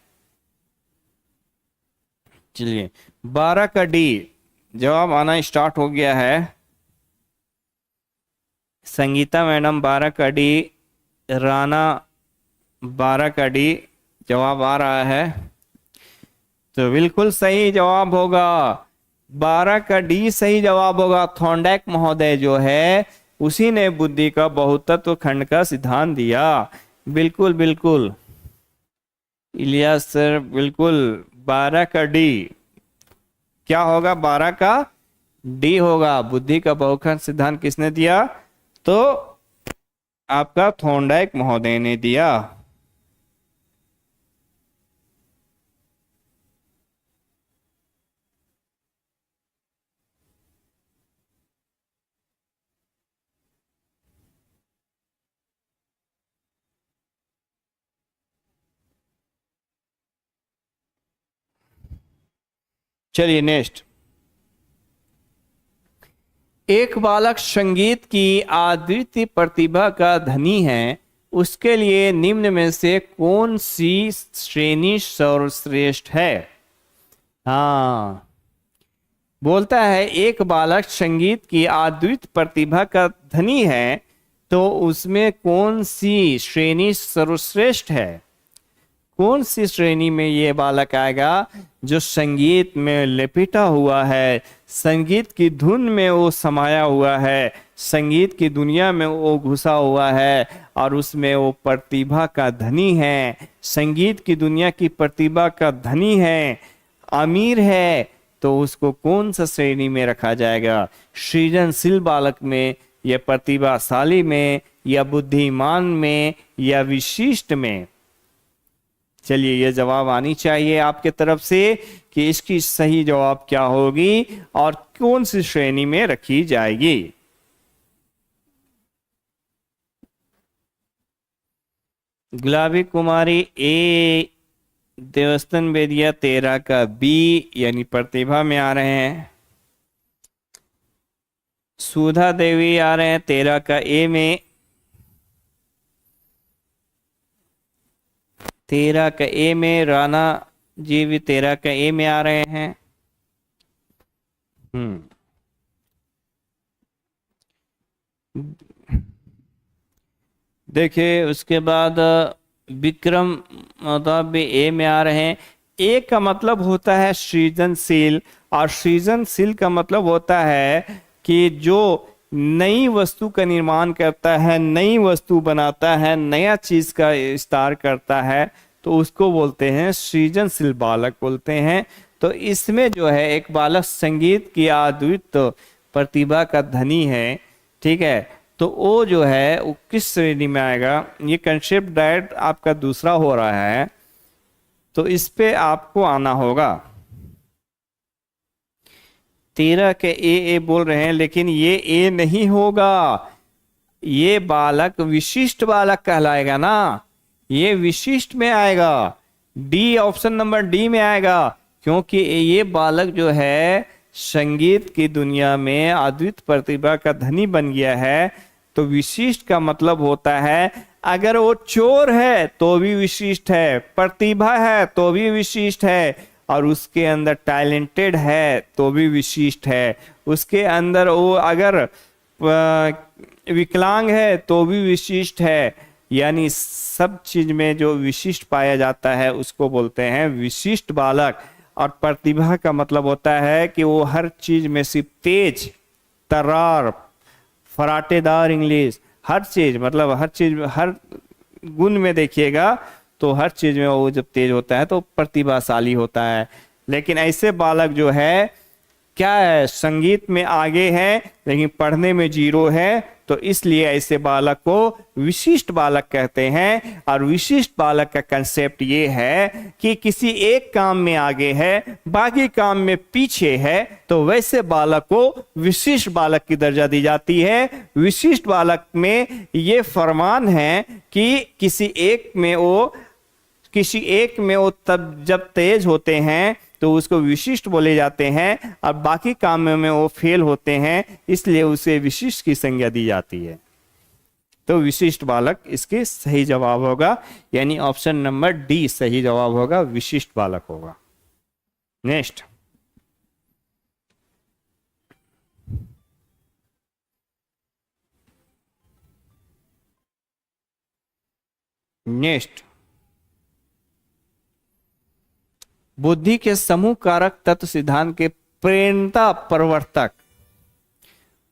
चलिए, 12 का डी जवाब आना स्टार्ट हो गया है। संगीता मैडम 12 का डी, राना 12 का डी जवाब आ रहा है। तो बिल्कुल सही जवाब होगा, 12 का डी सही जवाब होगा। थॉर्नडाइक महोदय जो है, उसी ने बुद्धि का बहुतत्व खंड का सिद्धांत दिया। बिल्कुल बिल्कुल इलियास सर, बिल्कुल 12 का डी क्या होगा, 12 का डी होगा। बुद्धि का बहुखंड सिद्धांत किसने दिया। तो आपका थॉर्नडाइक महोदय ने दिया। चलिए नेक्स्ट। एक बालक संगीत की अद्वितीय प्रतिभा का धनी है, उसके लिए निम्न में से कौन सी श्रेणी सर्वश्रेष्ठ है? हाँ, बोलता है एक बालक संगीत की अद्वितीय प्रतिभा का धनी है, तो उसमें कौन सी श्रेणी सर्वश्रेष्ठ है? कौन सी श्रेणी में ये बालक आएगा? जो संगीत में लिपटा हुआ है, संगीत की धुन में वो समाया हुआ है, संगीत की दुनिया में वो घुसा हुआ है और उसमें वो प्रतिभा का धनी है, संगीत की दुनिया की प्रतिभा का धनी है, अमीर है। तो उसको कौन सा श्रेणी में रखा जाएगा? सृजनशील बालक में, या प्रतिभाशाली में, या बुद्धिमान में, या विशिष्ट में? चलिए, ये जवाब आनी चाहिए आपके तरफ से कि इसकी सही जवाब क्या होगी और कौन सी श्रेणी में रखी जाएगी। गुलाबी कुमारी ए, देवस्थान बेदिया 13 का बी यानी प्रतिभा में आ रहे हैं। सुधा देवी आ रहे हैं 13 का ए में, 13 का ए में। राणा जी भी 13 का ए में आ रहे हैं। देखिए उसके बाद विक्रम मतलब भी ए में आ रहे हैं। ए का मतलब होता है सृजनशील, और सृजनशील का मतलब होता है कि जो नई वस्तु का निर्माण करता है, नई वस्तु बनाता है, नया चीज का विस्तार करता है, तो उसको बोलते हैं सृजनशील बालक बोलते हैं। तो इसमें जो है एक बालक संगीत की अद्वितीय प्रतिभा का धनी है, ठीक है, तो वो जो है वो किस श्रेणी में आएगा? ये कंसेप्ट डायरेक्ट आपका दूसरा हो रहा है, तो इस पे आपको आना होगा। 13 के ए बोल रहे हैं, लेकिन ये ए नहीं होगा, ये बालक विशिष्ट बालक कहलाएगा ना, ये विशिष्ट में आएगा, डी, ऑप्शन नंबर डी में आएगा। क्योंकि ये बालक जो है संगीत की दुनिया में अद्वितीय प्रतिभा का धनी बन गया है। तो विशिष्ट का मतलब होता है अगर वो चोर है तो भी विशिष्ट है, प्रतिभा है तो भी विशिष्ट है, और उसके अंदर टैलेंटेड है तो भी विशिष्ट है, उसके अंदर वो अगर विकलांग है तो भी विशिष्ट है। यानी सब चीज में जो विशिष्ट पाया जाता है उसको बोलते हैं विशिष्ट बालक। और प्रतिभा का मतलब होता है कि वो हर चीज में सिर्फ तेज, तर्रार, फराटेदार इंग्लिश, हर चीज मतलब हर चीज, हर गुण में देखिएगा तो हर चीज में वो जब तेज होता है तो प्रतिभाशाली होता है। लेकिन ऐसे बालक जो है क्या है, संगीत में आगे है लेकिन पढ़ने में जीरो है, तो इसलिए ऐसे बालक को विशिष्ट बालक कहते हैं। और विशिष्ट बालक का कंसेप्ट ये है कि किसी एक काम में आगे है, बाकी काम में पीछे है, तो वैसे बालक को विशिष्ट बालक की दर्जा दी जाती है। विशिष्ट बालक में ये फरमान है कि किसी एक में वो तब जब तेज होते हैं तो उसको विशिष्ट बोले जाते हैं, और बाकी कामों में वो फेल होते हैं, इसलिए उसे विशिष्ट की संज्ञा दी जाती है। तो विशिष्ट बालक इसके सही जवाब होगा, यानी ऑप्शन नंबर डी सही जवाब होगा, विशिष्ट बालक होगा। नेक्स्ट। नेक्स्ट, बुद्धि के समूह कारक तत्व सिद्धांत के प्रेरणा प्रवर्तक।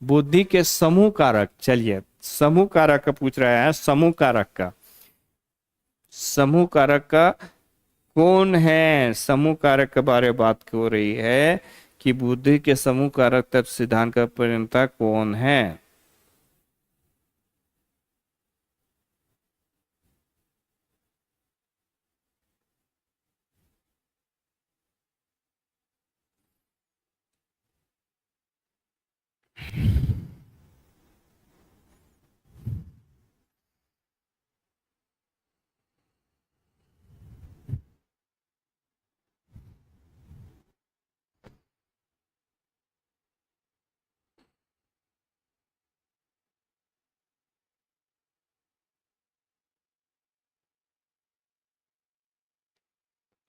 बुद्धि के समूह कारक, चलिए समूह कारक का पूछ रहा है, समूह कारक का, समूह कारक का कौन है? समूह कारक के बारे में बात हो रही है कि बुद्धि के समूह कारक तत्व सिद्धांत का प्रेरणा कौन है?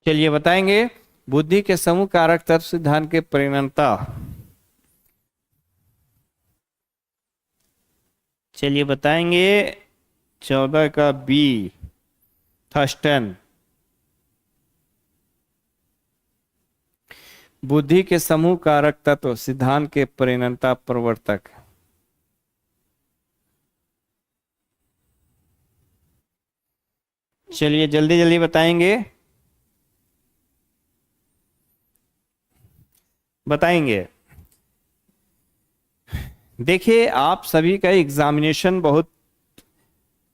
चलिए बताएंगे बुद्धि के समूह कारक तत्व सिद्धांत के परिणमता। चलिए बताएंगे 14 का बी, थर्स्टन। बुद्धि के समूह कारक तत्व सिद्धांत के परिणमता प्रवर्तक। चलिए जल्दी जल्दी बताएंगे, बताएंगे। देखिए आप सभी का एग्जामिनेशन बहुत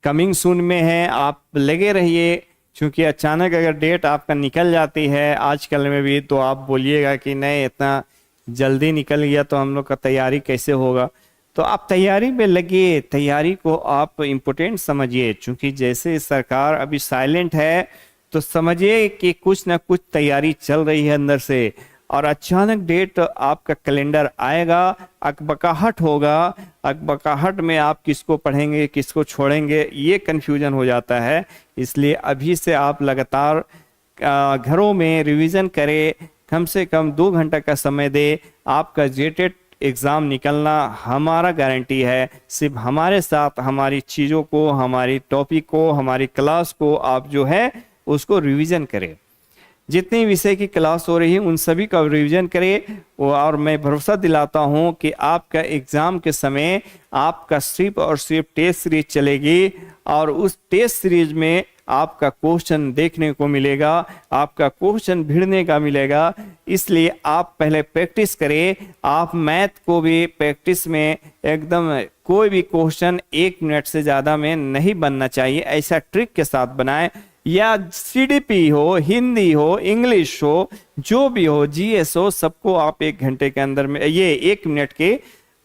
कमिंग सून में है, आप लगे रहिए, क्योंकि अचानक अगर डेट आपका निकल जाती है आजकल में भी तो आप बोलिएगा कि नहीं इतना जल्दी निकल गया तो हम लोग का तैयारी कैसे होगा। तो आप तैयारी में लगिए, तैयारी को आप इम्पोर्टेंट समझिए, क्योंकि जैसे सरकार अभी साइलेंट है तो समझिए कि कुछ ना कुछ तैयारी चल रही है अंदर से, और अचानक डेट आपका कैलेंडर आएगा, अकबकाहट होगा, अकबकाहट में आप किसको पढ़ेंगे किसको छोड़ेंगे ये कंफ्यूजन हो जाता है। इसलिए अभी से आप लगातार घरों में रिवीजन करें, कम से कम 2 घंटा का समय दे। आपका जेटेट एग्ज़ाम निकलना हमारा गारंटी है। सिर्फ हमारे साथ हमारी चीज़ों को, हमारी टॉपिक को, हमारी क्लास को आप जो है उसको रिवीजन करें। जितनी विषय की क्लास हो रही है उन सभी का रिवीजन करें, और मैं भरोसा दिलाता हूं कि आपका एग्ज़ाम के समय आपका सिर्फ और सिर्फ टेस्ट सीरीज चलेगी, और उस टेस्ट सीरीज में आपका क्वेश्चन देखने को मिलेगा, आपका क्वेश्चन भिड़ने का मिलेगा। इसलिए आप पहले प्रैक्टिस करें। आप मैथ को भी प्रैक्टिस में एकदम कोई भी क्वेश्चन 1 मिनट से ज़्यादा में नहीं बनना चाहिए, ऐसा ट्रिक के साथ बनाएं। या सीडीपी हो, हिंदी हो, इंग्लिश हो, जो भी हो, जीएस हो, सबको आप 1 घंटे के अंदर में, ये 1 मिनट के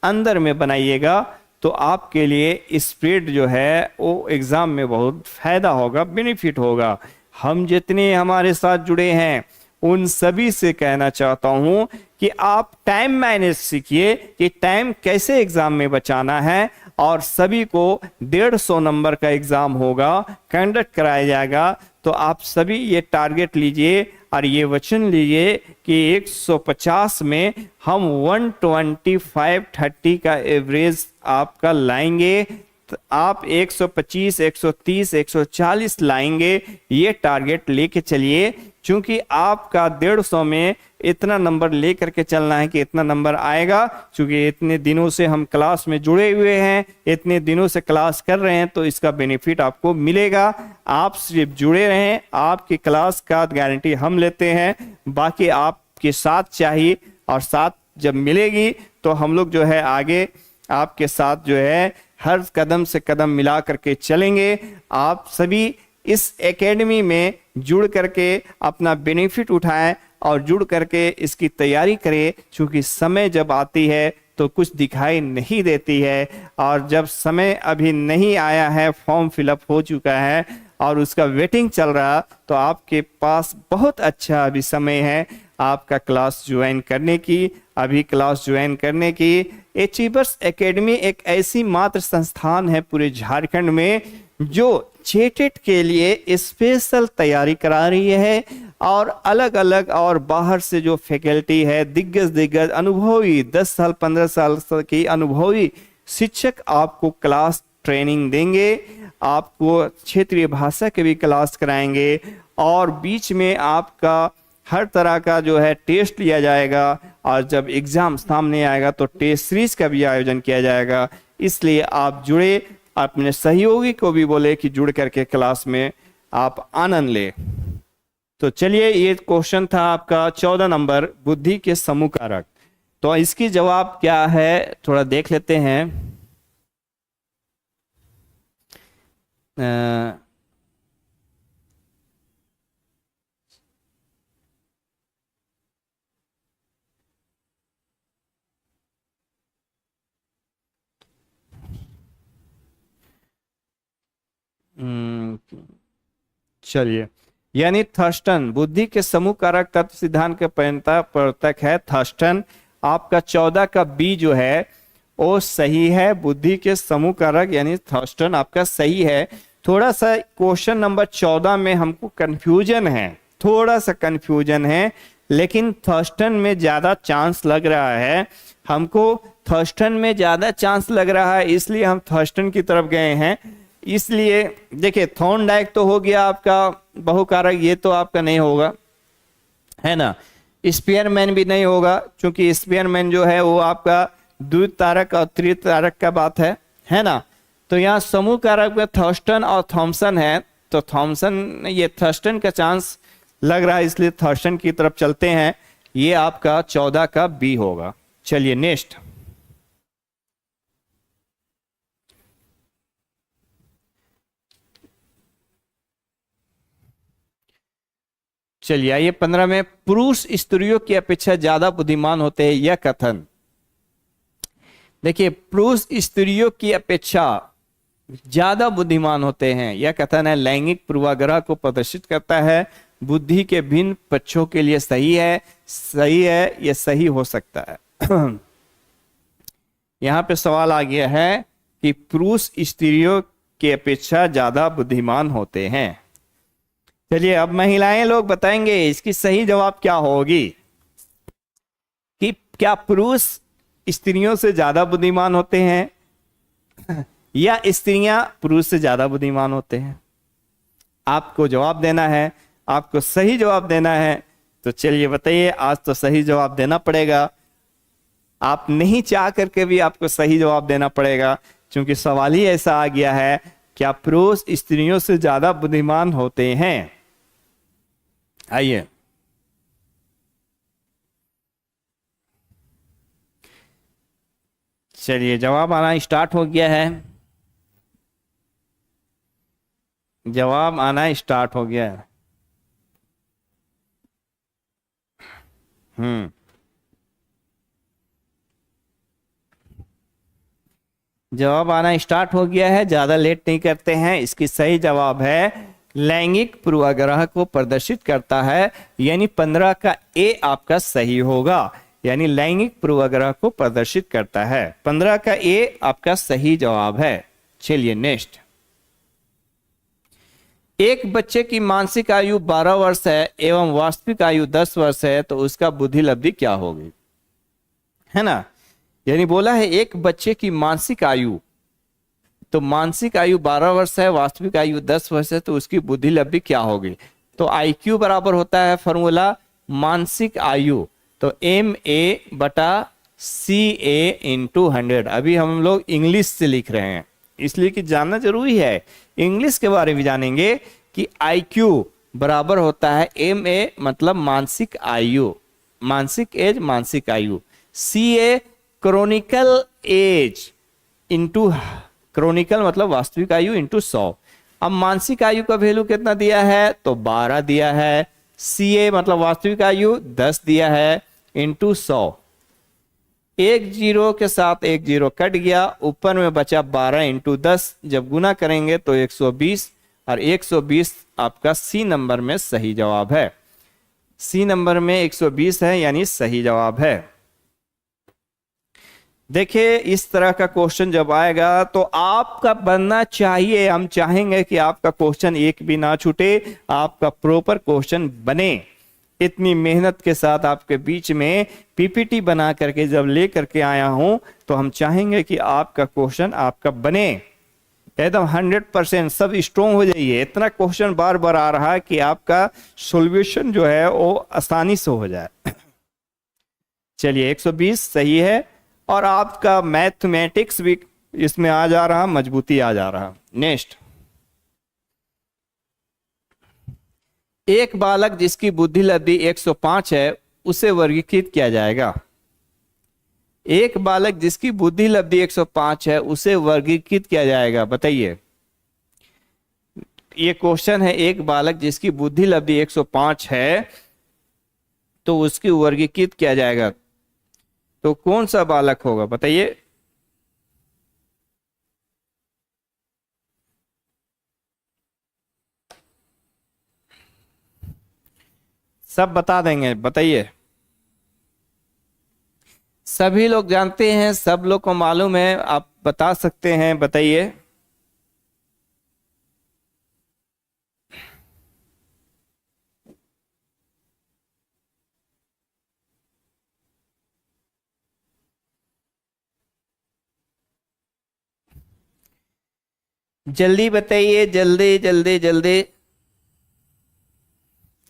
अंदर में बनाइएगा, तो आपके लिए स्पीड जो है वो एग्जाम में बहुत फायदा होगा, बेनिफिट होगा। हम जितने हमारे साथ जुड़े हैं उन सभी से कहना चाहता हूं कि आप टाइम मैनेज सीखिए कि टाइम कैसे एग्जाम में बचाना है, और सभी को 150 नंबर का एग्जाम होगा, कंडक्ट कराया जाएगा। तो आप सभी ये टारगेट लीजिए और ये वचन लीजिए कि 150 में हम 125-30 का एवरेज आपका लाएंगे। तो आप 125, 130, 140 लाएंगे, ये टारगेट लेके चलिए, क्योंकि आपका 150 में इतना नंबर लेकर के चलना है कि इतना नंबर आएगा। क्योंकि इतने दिनों से हम क्लास में जुड़े हुए हैं, इतने दिनों से क्लास कर रहे हैं, तो इसका बेनिफिट आपको मिलेगा। आप सिर्फ जुड़े रहें, आपकी क्लास का गारंटी हम लेते हैं, बाकी आपके साथ चाहिए, और साथ जब मिलेगी तो हम लोग जो है आगे आपके साथ जो है हर कदम से कदम मिला करके चलेंगे। आप सभी इस एकेडमी में जुड़ करके अपना बेनिफिट उठाएं और जुड़ करके इसकी तैयारी करें, क्योंकि समय जब आती है तो कुछ दिखाई नहीं देती है, और जब समय अभी नहीं आया है, फॉर्म फिलअप हो चुका है और उसका वेटिंग चल रहा, तो आपके पास बहुत अच्छा अभी समय है आपका क्लास ज्वाइन करने की, अभी क्लास ज्वाइन करने की। अचीवर्स एकेडमी एक ऐसी मात्र संस्थान है पूरे झारखंड में जो जेटेट के लिए स्पेशल तैयारी करा रही है, और अलग अलग और बाहर से जो फैकल्टी है, दिग्गज अनुभवी 10 साल 15 साल की अनुभवी शिक्षक आपको क्लास ट्रेनिंग देंगे, आपको क्षेत्रीय भाषा के भी क्लास कराएंगे, और बीच में आपका हर तरह का जो है टेस्ट लिया जाएगा, और जब एग्जाम सामने आएगा तो टेस्ट सीरीज का भी आयोजन किया जाएगा। इसलिए आप जुड़े, अपने सहयोगी को भी बोले कि जुड़ करके क्लास में आप आनंद ले। तो चलिए, ये क्वेश्चन था आपका 14 नंबर, बुद्धि के समूह कारक। तो इसकी जवाब क्या है थोड़ा देख लेते हैं। चलिए, यानी थर्स्टन बुद्धि के समूह कारक तत्व सिद्धांत के प्रवर्तक है थर्स्टन। आपका 14 का बी जो है वो सही है, बुद्धि के समूह कारक यानी थर्स्टन आपका सही है। थोड़ा सा क्वेश्चन नंबर 14 में हमको कंफ्यूजन है, थोड़ा सा कंफ्यूजन है, लेकिन थर्स्टन में ज्यादा चांस लग रहा है हमको। थर्स्टन में ज्यादा चांस लग रहा है, इसलिए हम थर्स्टन की तरफ गए हैं। इसलिए देखिए, थॉर्नडाइक तो हो गया आपका बहुकारक, ये तो आपका नहीं होगा, है ना। स्पीयरमैन भी नहीं होगा, क्योंकि स्पीयरमैन जो है वो आपका द्वितारक और त्रितारक का बात है ना। तो यहाँ समूह कारक में थर्स्टन और थॉमसन है, तो थॉमसन, ये थर्स्टन का चांस लग रहा है, इसलिए थर्स्टन की तरफ चलते हैं। ये आपका 14 का बी होगा। चलिए नेक्स्ट, चलिए आइए 15 में, पुरुष स्त्रियों की अपेक्षा ज्यादा बुद्धिमान होते हैं, यह कथन। देखिए, पुरुष स्त्रियों की अपेक्षा ज्यादा बुद्धिमान होते हैं, यह कथन है लैंगिक पूर्वाग्रह को प्रदर्शित करता है। बुद्धि के भिन्न पक्षों के लिए सही है, यह सही हो सकता है। यहां पे सवाल आ गया है कि पुरुष स्त्रियों की अपेक्षा ज्यादा बुद्धिमान होते हैं। चलिए अब महिलाएं लोग बताएंगे इसकी सही जवाब क्या होगी, कि क्या पुरुष स्त्रियों से ज्यादा बुद्धिमान होते हैं या स्त्रियां पुरुष से ज्यादा बुद्धिमान होते हैं। आपको जवाब देना है, आपको सही जवाब देना है। तो चलिए बताइए, आज तो सही जवाब देना पड़ेगा, आप नहीं चाह करके भी आपको सही जवाब देना पड़ेगा, क्योंकि सवाल ही ऐसा आ गया है, क्या पुरुष स्त्रियों से ज्यादा बुद्धिमान होते हैं। आइए चलिए, जवाब आना स्टार्ट हो गया है, जवाब आना स्टार्ट हो गया है। जवाब आना स्टार्ट हो गया है, ज्यादा लेट नहीं करते हैं। इसकी सही जवाब है लैंगिक पूर्वाग्रह को प्रदर्शित करता है, यानी 15 का ए आपका सही होगा, यानी लैंगिक पूर्वाग्रह को प्रदर्शित करता है। 15 का ए आपका सही जवाब है। चलिए नेक्स्ट, एक बच्चे की मानसिक आयु 12 वर्ष है एवं वास्तविक आयु 10 वर्ष है, तो उसका बुद्धि लब्धि क्या होगी, है ना। यानी बोला है एक बच्चे की मानसिक आयु, तो मानसिक आयु 12 वर्ष है, वास्तविक आयु 10 वर्ष है, तो उसकी बुद्धि लब्धि क्या होगी। तो IQ बराबर होता है फॉर्मूला मानसिक आयु, तो MA/CA × 100। अभी हम लोग इंग्लिश से लिख रहे हैं, इसलिए कि जानना जरूरी है, इंग्लिश के बारे में जानेंगे कि IQ बराबर होता है MA मतलब मानसिक आयु, मानसिक एज, मानसिक आयु, CA chronical age into, chronical मतलब वास्तविक आयु इंटू 100। अब मानसिक आयु का वैल्यू कितना दिया है, तो 12 दिया है, CA मतलब वास्तविक आयु 10 दिया है, इंटू 100। एक जीरो के साथ एक जीरो कट गया, ऊपर में बचा 12 इंटू 10, जब गुना करेंगे तो 120, और 120 आपका C नंबर में सही जवाब है। C नंबर में 120 है, यानी सही जवाब है। देखिए, इस तरह का क्वेश्चन जब आएगा तो आपका बनना चाहिए, हम चाहेंगे कि आपका क्वेश्चन एक भी ना छूटे, आपका प्रॉपर क्वेश्चन बने। इतनी मेहनत के साथ आपके बीच में PPT बना करके जब ले करके आया हूं, तो हम चाहेंगे कि आपका क्वेश्चन आपका बने एकदम 100%, सब स्ट्रॉन्ग हो जाइए। इतना क्वेश्चन बार बार आ रहा है कि आपका सॉल्यूशन जो है वो आसानी से हो जाए। चलिए 120 सही है, और आपका मैथमेटिक्स भी इसमें आ जा रहा, मजबूती आ जा रहा। नेक्स्ट, एक बालक जिसकी बुद्धि लब्धि 105 है उसे वर्गीकृत किया जाएगा। एक बालक जिसकी बुद्धि लब्धि 105 है उसे वर्गीकृत किया जाएगा, बताइए। ये क्वेश्चन है, एक बालक जिसकी बुद्धि लब्धि 105 है तो उसकी वर्गीकृत किया जाएगा, तो कौन सा बालक होगा बताइए। सब बता देंगे, बताइए। सभी लोग जानते हैं, सब लोग को मालूम है, आप बता सकते हैं, बताइए। जल्दी बताइए, जल्दी जल्दी जल्दी।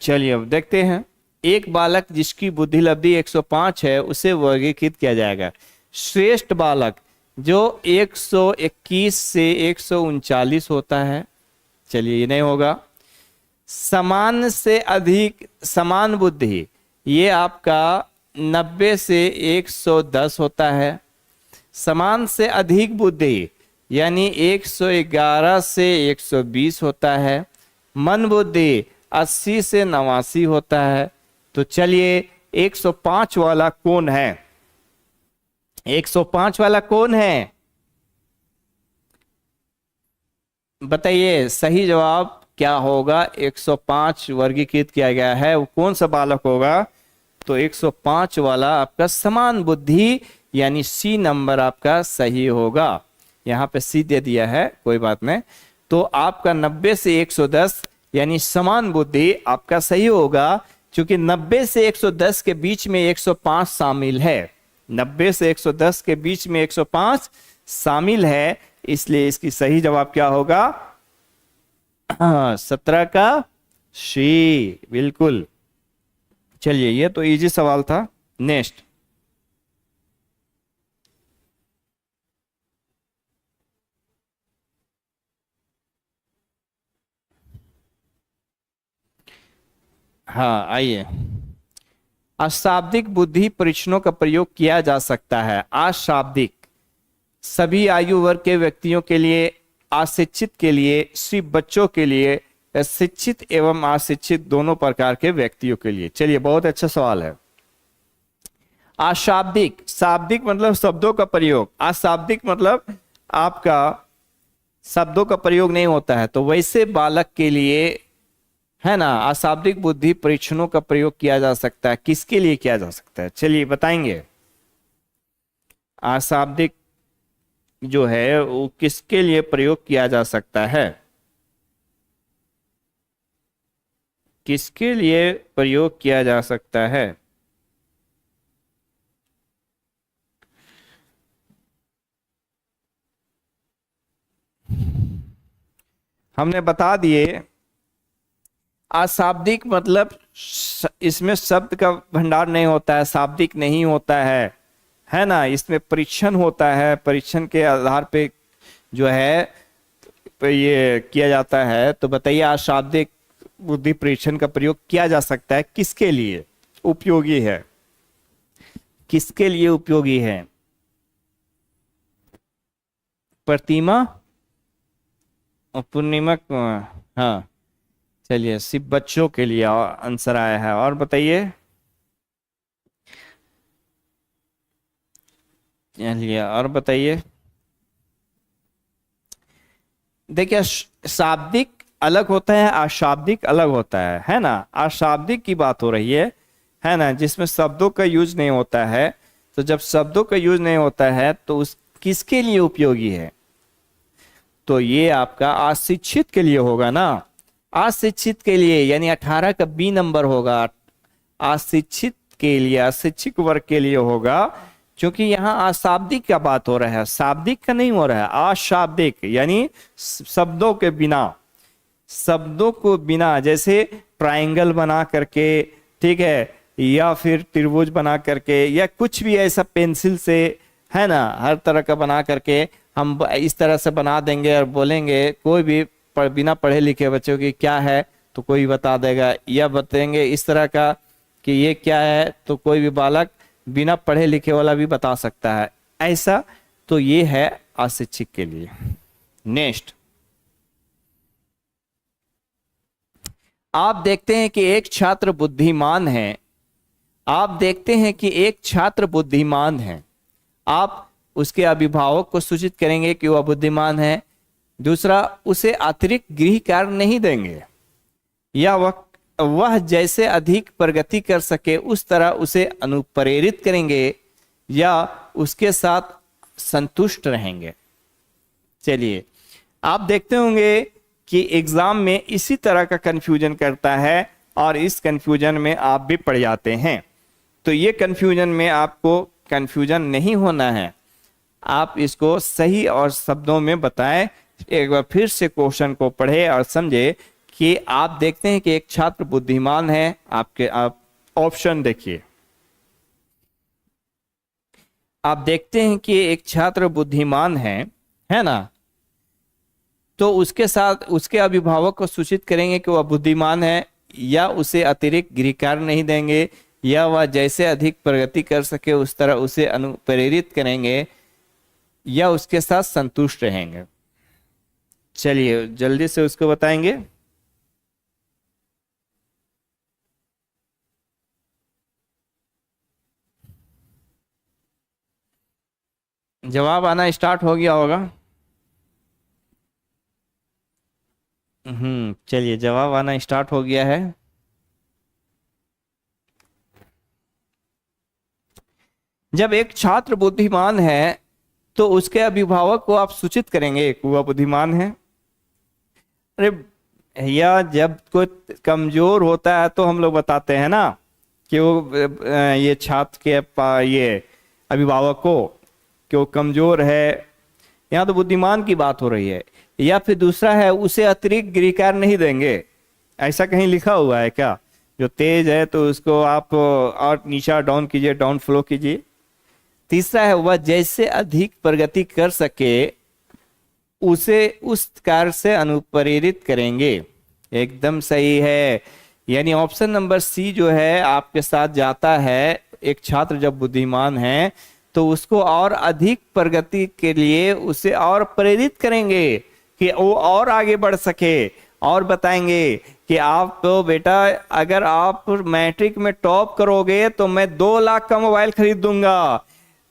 चलिए अब देखते हैं। एक बालक जिसकी बुद्धि लब्धि 105 है उसे वर्गीकृत किया जाएगा। श्रेष्ठ बालक जो 121 से 139 होता है, चलिए ये नहीं होगा। समान से अधिक, समान बुद्धि ये आपका 90 से 110 होता है। समान से अधिक बुद्धि यानी 111 से 120 होता है। मन बुद्धि 80 से 89 होता है। तो चलिए 105 वाला कौन है? 105 वाला कौन है बताइए। सही जवाब क्या होगा? 105 वर्गीकृत किया गया है, वो कौन सा बालक होगा? तो 105 वाला आपका समान बुद्धि यानी सी नंबर आपका सही होगा। यहाँ पे सी दे दिया है, कोई बात नहीं। तो आपका 90 से 110 यानी समान बुद्धि आपका सही होगा, क्योंकि 90 से 110 के बीच में 105 शामिल है। 90 से 110 के बीच में 105 शामिल है, इसलिए इसकी सही जवाब क्या होगा? 17 का शी, बिल्कुल। चलिए ये तो इजी सवाल था। नेक्स्ट, हाँ आइए। अशाब्दिक बुद्धि परीक्षणों का प्रयोग किया जा सकता है। अशाब्दिक सभी आयु वर्ग के व्यक्तियों के लिए, अशिक्षित के लिए, सिर्फ बच्चों के लिए, शिक्षित एवं अशिक्षित दोनों प्रकार के व्यक्तियों के लिए। चलिए बहुत अच्छा सवाल है। अशाब्दिक, शाब्दिक मतलब शब्दों का प्रयोग, अशाब्दिक मतलब आपका शब्दों का प्रयोग नहीं होता है, तो वैसे बालक के लिए है ना अशाब्दिक बुद्धि परीक्षणों का प्रयोग किया जा सकता है। किसके लिए किया जा सकता है? चलिए बताएंगे। अशाब्दिक जो है वो किसके लिए प्रयोग किया जा सकता है? किसके लिए प्रयोग किया जा सकता है? हमने बता दिए। अशाब्दिक मतलब इसमें शब्द का भंडार नहीं होता है, शाब्दिक नहीं होता है ना। इसमें परीक्षण होता है, परीक्षण के आधार पे जो है ये किया जाता है। तो बताइए अशाब्दिक बुद्धि परीक्षण का प्रयोग किया जा सकता है किसके लिए उपयोगी है? किसके लिए उपयोगी है? प्रतिमा और पूर्णिमा हाँ, चलिए सिर्फ बच्चों के लिए आंसर आया है। और बताइए, चलिए और बताइए। देखिए शाब्दिक अलग होता है, अशाब्दिक अलग होता है ना। अशाब्दिक की बात हो रही है ना, जिसमें शब्दों का यूज नहीं होता है। तो जब शब्दों का यूज नहीं होता है तो उस किसके लिए उपयोगी है? तो ये आपका अशिक्षित के लिए होगा ना। अशिक्षित के लिए यानी 18 का बी नंबर होगा। अशिक्षित के लिए, अशिक्षित वर्ग के लिए होगा, क्योंकि यहाँ अशाब्दिक का बात हो रहा है, शाब्दिक का नहीं हो रहा है। अशाब्दिक यानी शब्दों के बिना, शब्दों को बिना, जैसे ट्रायंगल बना करके, ठीक है, या फिर त्रिभुज बना करके, या कुछ भी ऐसा पेंसिल से है ना, हर तरह का बना करके हम इस तरह से बना देंगे और बोलेंगे, कोई भी बिना पढ़े लिखे बच्चों की क्या है तो कोई बता देगा, या बताएंगे इस तरह का कि ये क्या है तो कोई भी बालक बिना पढ़े लिखे वाला भी बता सकता है। ऐसा तो ये है अशिक्षित के लिए। नेक्स्ट, आप देखते हैं कि एक छात्र बुद्धिमान है। आप देखते हैं कि एक छात्र बुद्धिमान है। आप उसके अभिभावक को सूचित करेंगे कि वह बुद्धिमान है। दूसरा, उसे अतिरिक्त गृह कार्य नहीं देंगे, या वह जैसे अधिक प्रगति कर सके उस तरह उसे अनुप्रेरित करेंगे, या उसके साथ संतुष्ट रहेंगे। चलिए आप देखते होंगे कि एग्जाम में इसी तरह का कंफ्यूजन करता है, और इस कंफ्यूजन में आप भी पड़ जाते हैं। तो ये कंफ्यूजन में आपको कंफ्यूजन नहीं होना है, आप इसको सही और शब्दों में बताएं, एक बार फिर से क्वेश्चन को पढ़े और समझे कि आप देखते हैं कि एक छात्र बुद्धिमान है। आप ऑप्शन देखिए, आप देखते हैं कि एक छात्र बुद्धिमान है ना, तो उसके साथ उसके अभिभावक को सूचित करेंगे कि वह बुद्धिमान है, या उसे अतिरिक्त गृह कार्य नहीं देंगे, या वह जैसे अधिक प्रगति कर सके उस तरह उसे अनुप्रेरित करेंगे, या उसके साथ संतुष्ट रहेंगे। चलिए जल्दी से उसको बताएंगे। जवाब आना स्टार्ट हो गया होगा। चलिए जवाब आना स्टार्ट हो गया है। जब एक छात्र बुद्धिमान है तो उसके अभिभावक को आप सूचित करेंगे कि वह बुद्धिमान है। अरे भैया, जब कोई कमजोर होता है तो हम लोग बताते हैं ना कि वो ये छात्र के ये अभिभावक को कि वो कमजोर है। यहाँ तो बुद्धिमान की बात हो रही है। या फिर दूसरा है, उसे अतिरिक्त गृह कार्य नहीं देंगे, ऐसा कहीं लिखा हुआ है क्या? जो तेज है तो उसको आप और नीचा डाउन कीजिए, डाउन फ्लो कीजिए। तीसरा है, वह जैसे अधिक प्रगति कर सके उसे उस कार्य से अनुप्रेरित करेंगे। एकदम सही है। यानी ऑप्शन नंबर सी जो है आपके साथ जाता है। एक छात्र जब बुद्धिमान है तो उसको और अधिक प्रगति के लिए उसे और प्रेरित करेंगे कि वो और आगे बढ़ सके, और बताएंगे कि आप तो बेटा अगर आप मैट्रिक में टॉप करोगे तो मैं 2 लाख का मोबाइल खरीद दूंगा,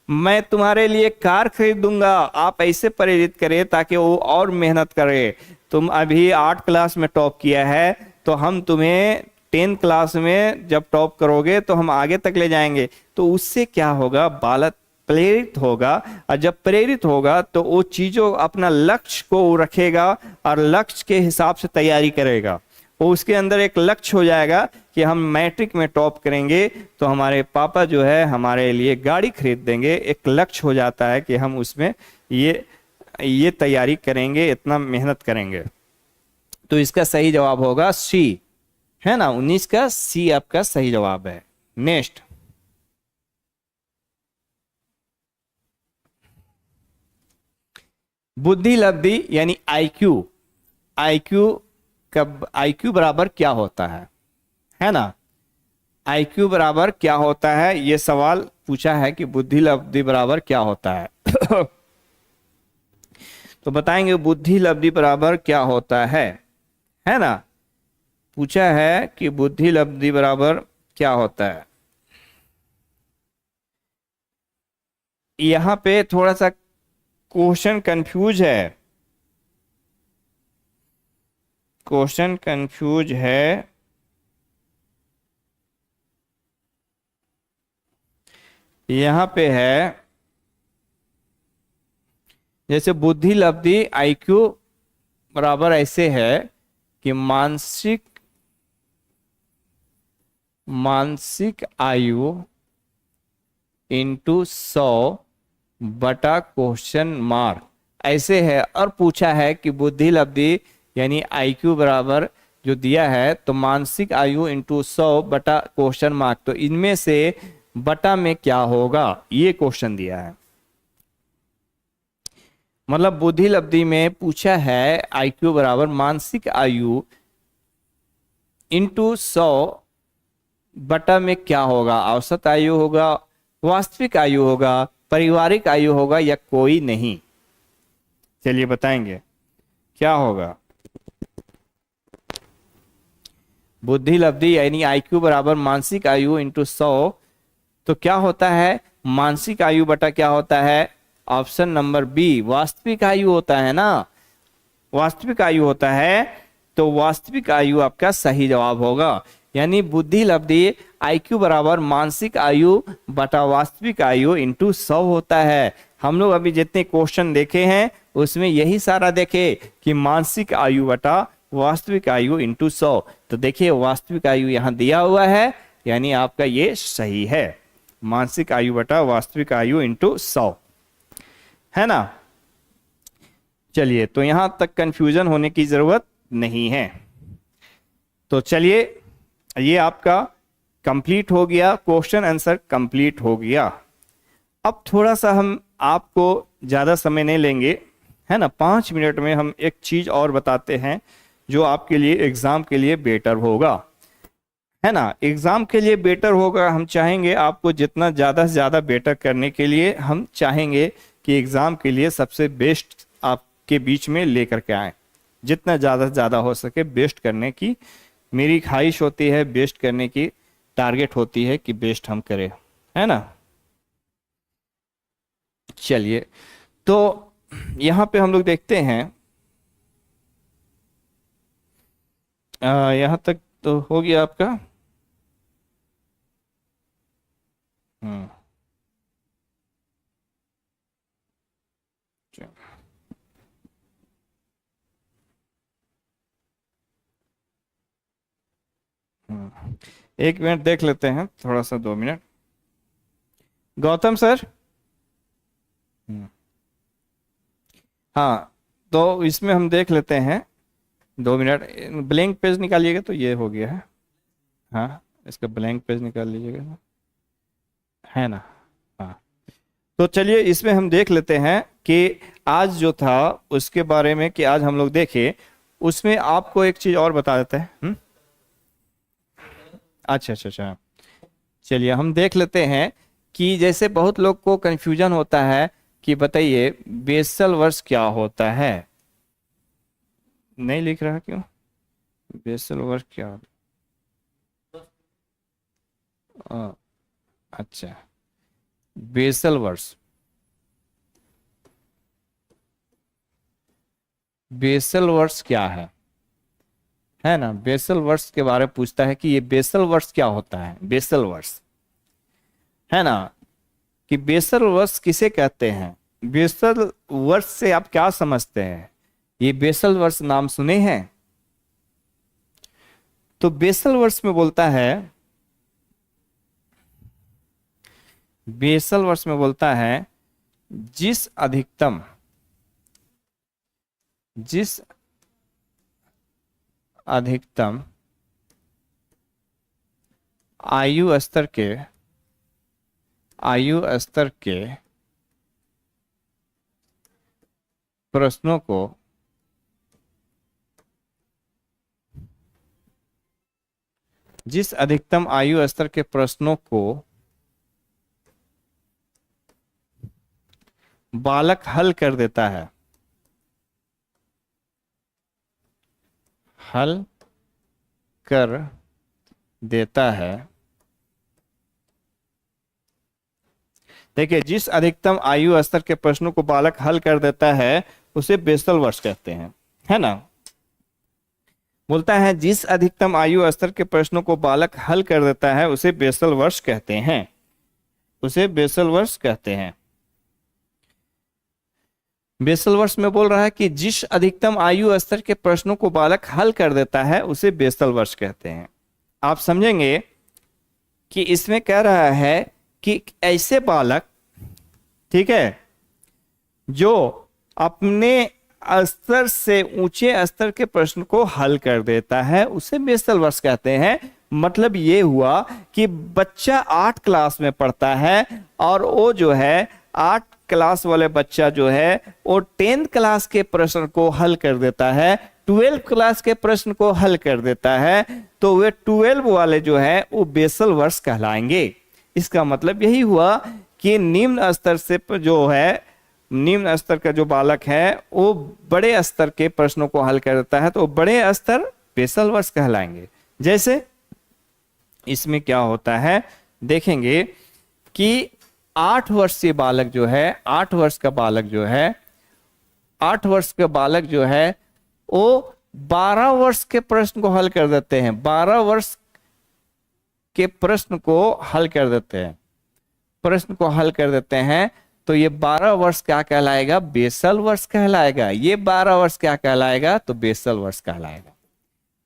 मैं तुम्हारे लिए कार खरीद दूंगा। आप ऐसे प्रेरित करें ताकि वो और मेहनत करे। तुम अभी 8 क्लास में टॉप किया है तो हम तुम्हें 10 क्लास में जब टॉप करोगे तो हम आगे तक ले जाएंगे। तो उससे क्या होगा, बालक प्रेरित होगा, और जब प्रेरित होगा तो वो चीजों अपना लक्ष्य को रखेगा और लक्ष्य के हिसाब से तैयारी करेगा। वो उसके अंदर एक लक्ष्य हो जाएगा कि हम मैट्रिक में टॉप करेंगे तो हमारे पापा जो है हमारे लिए गाड़ी खरीद देंगे। एक लक्ष्य हो जाता है कि हम उसमें ये तैयारी करेंगे, इतना मेहनत करेंगे। तो इसका सही जवाब होगा सी, है ना। 19 का सी आपका सही जवाब है। नेक्स्ट, बुद्धि लब्धि यानी आईक्यू। आईक्यू बराबर क्या होता है ना। आईक्यू बराबर क्या होता है, ये सवाल पूछा है कि बुद्धि लब्धि बराबर क्या होता है। तो बताएंगे बुद्धि लब्धि बराबर क्या होता है ना। पूछा है कि बुद्धि लब्धि बराबर क्या होता है। यहां पे थोड़ा सा क्वेश्चन कंफ्यूज है, क्वेश्चन कंफ्यूज है। यहां पे है जैसे बुद्धि लब्धि आईक्यू बराबर ऐसे है कि मानसिक आयु इंटू 100 बटा क्वेश्चन मार्क ऐसे है। और पूछा है कि बुद्धि लब्धि यानी आईक्यू बराबर जो दिया है तो मानसिक आयु इंटू 100 बटा क्वेश्चन मार्क, तो इनमें से बटा में क्या होगा, ये क्वेश्चन दिया है। मतलब बुद्धि लब्धि में पूछा है आईक्यू बराबर मानसिक आयु इंटू 100 बटा में क्या होगा, औसत आयु होगा, वास्तविक आयु होगा, पारिवारिक आयु होगा, या कोई नहीं। चलिए बताएंगे क्या होगा। बुद्धि लब्धि यानी आईक्यू बराबर मानसिक आयु इंटू 100, तो क्या होता है, मानसिक आयु बटा क्या होता है, ऑप्शन नंबर बी वास्तविक आयु होता है ना। वास्तविक आयु होता है तो वास्तविक आयु आपका सही जवाब होगा। यानी बुद्धि लब्धि आईक्यू बराबर मानसिक आयु बटा वास्तविक आयु इंटू 100 होता है। हम लोग अभी जितने क्वेश्चन देखे हैं उसमें यही सारा देखे कि मानसिक आयु बटा वास्तविक आयु इंटू 100। तो देखिए वास्तविक आयु यहां दिया हुआ है, यानी आपका ये सही है, मानसिक आयु बटा वास्तविक आयु इंटू 100, है ना। चलिए, तो यहां तक कंफ्यूजन होने की जरूरत नहीं है। तो चलिए, ये आपका कंप्लीट हो गया, क्वेश्चन आंसर कंप्लीट हो गया। अब थोड़ा सा हम आपको ज़्यादा समय नहीं लेंगे, है ना। 5 मिनट में हम एक चीज़ और बताते हैं जो आपके लिए एग्ज़ाम के लिए बेटर होगा, है ना। एग्ज़ाम के लिए बेटर होगा, हम चाहेंगे आपको जितना ज़्यादा से ज़्यादा बेटर करने के लिए हम चाहेंगे कि एग्ज़ाम के लिए सबसे बेस्ट आपके बीच में लेकर के आए। जितना ज़्यादा से ज़्यादा हो सके बेस्ट करने की मेरी ख्वाहिश होती है, बेस्ट करने की टारगेट होती है कि बेस्ट हम करें, है ना। चलिए, तो यहाँ पे हम लोग देखते हैं, यहाँ तक तो हो गया आपका। हम्म एक मिनट देख लेते हैं, थोड़ा सा 2 मिनट। गौतम सर। हम्म, हाँ, तो इसमें हम देख लेते हैं 2 मिनट। ब्लैंक पेज निकालिएगा, तो ये हो गया है। हाँ, इसका ब्लैंक पेज निकाल लीजिएगा, है ना। हाँ, तो चलिए इसमें हम देख लेते हैं कि आज जो था उसके बारे में, कि आज हम लोग देखें उसमें आपको एक चीज और बता देते हैं। अच्छा अच्छा अच्छा, चलिए हम देख लेते हैं कि जैसे बहुत लोग को कंफ्यूजन होता है कि बताइए बेसल वर्ष क्या होता है। नहीं लिख रहा क्यों? बेसल वर्ष क्या होता है? अच्छा, बेसल वर्ष, बेसल वर्ष क्या है ना। बेसल वर्ष के बारे में पूछता है कि ये बेसल वर्ष क्या होता है, बेसल वर्ष, है ना। कि बेसल वर्ष किसे कहते हैं, बेसल वर्ष से आप क्या समझते हैं? ये बेसल वर्ष नाम सुने हैं? तो बेसल वर्ष में बोलता है, बेसल वर्ष में बोलता है जिस अधिकतम, जिस अधिकतम आयु स्तर के, आयु स्तर के प्रश्नों को जिस अधिकतम आयु स्तर के प्रश्नों को बालक हल कर देता है, हल कर देता है। देखिए, जिस अधिकतम आयु स्तर के प्रश्नों को बालक हल कर देता है उसे बेसल वर्ष कहते हैं, है ना। बोलता है जिस अधिकतम आयु स्तर के प्रश्नों को बालक हल कर देता है उसे बेसल वर्ष कहते हैं, उसे बेसल वर्ष कहते हैं। बेसल वर्ष में बोल रहा है कि जिस अधिकतम आयु स्तर के प्रश्नों को बालक हल कर देता है उसे बेसल वर्ष कहते हैं। आप समझेंगे कि इसमें कह रहा है कि ऐसे बालक, ठीक है, जो अपने स्तर से ऊंचे स्तर के प्रश्न को हल कर देता है उसे बेसल वर्ष कहते हैं। मतलब ये हुआ कि बच्चा 8 क्लास में पढ़ता है और वो जो है 8 क्लास वाले बच्चा जो है वो 10th क्लास के प्रश्न को हल कर देता है, 12th क्लास के प्रश्न को हल कर देता है, तो वे 12 वाले जो है वो बेसल वर्ष कहलाएंगे। इसका मतलब यही हुआ कि निम्न स्तर से जो है, निम्न स्तर का जो बालक है वो बड़े स्तर के प्रश्नों को हल कर देता है तो बड़े स्तर बेसल वर्ष कहलाएंगे। जैसे इसमें क्या होता है देखेंगे कि 8 वर्षीय बालक जो है, 8 वर्ष का बालक जो है, 8 वर्ष का बालक जो है वो 12 वर्ष के प्रश्न को हल कर देते हैं, 12 वर्ष के प्रश्न को हल कर देते हैं, प्रश्न को हल कर देते हैं। तो ये 12 वर्ष क्या कहलाएगा? बेसल वर्ष कहलाएगा। ये 12 वर्ष क्या कहलाएगा? तो बेसल वर्ष कहलाएगा।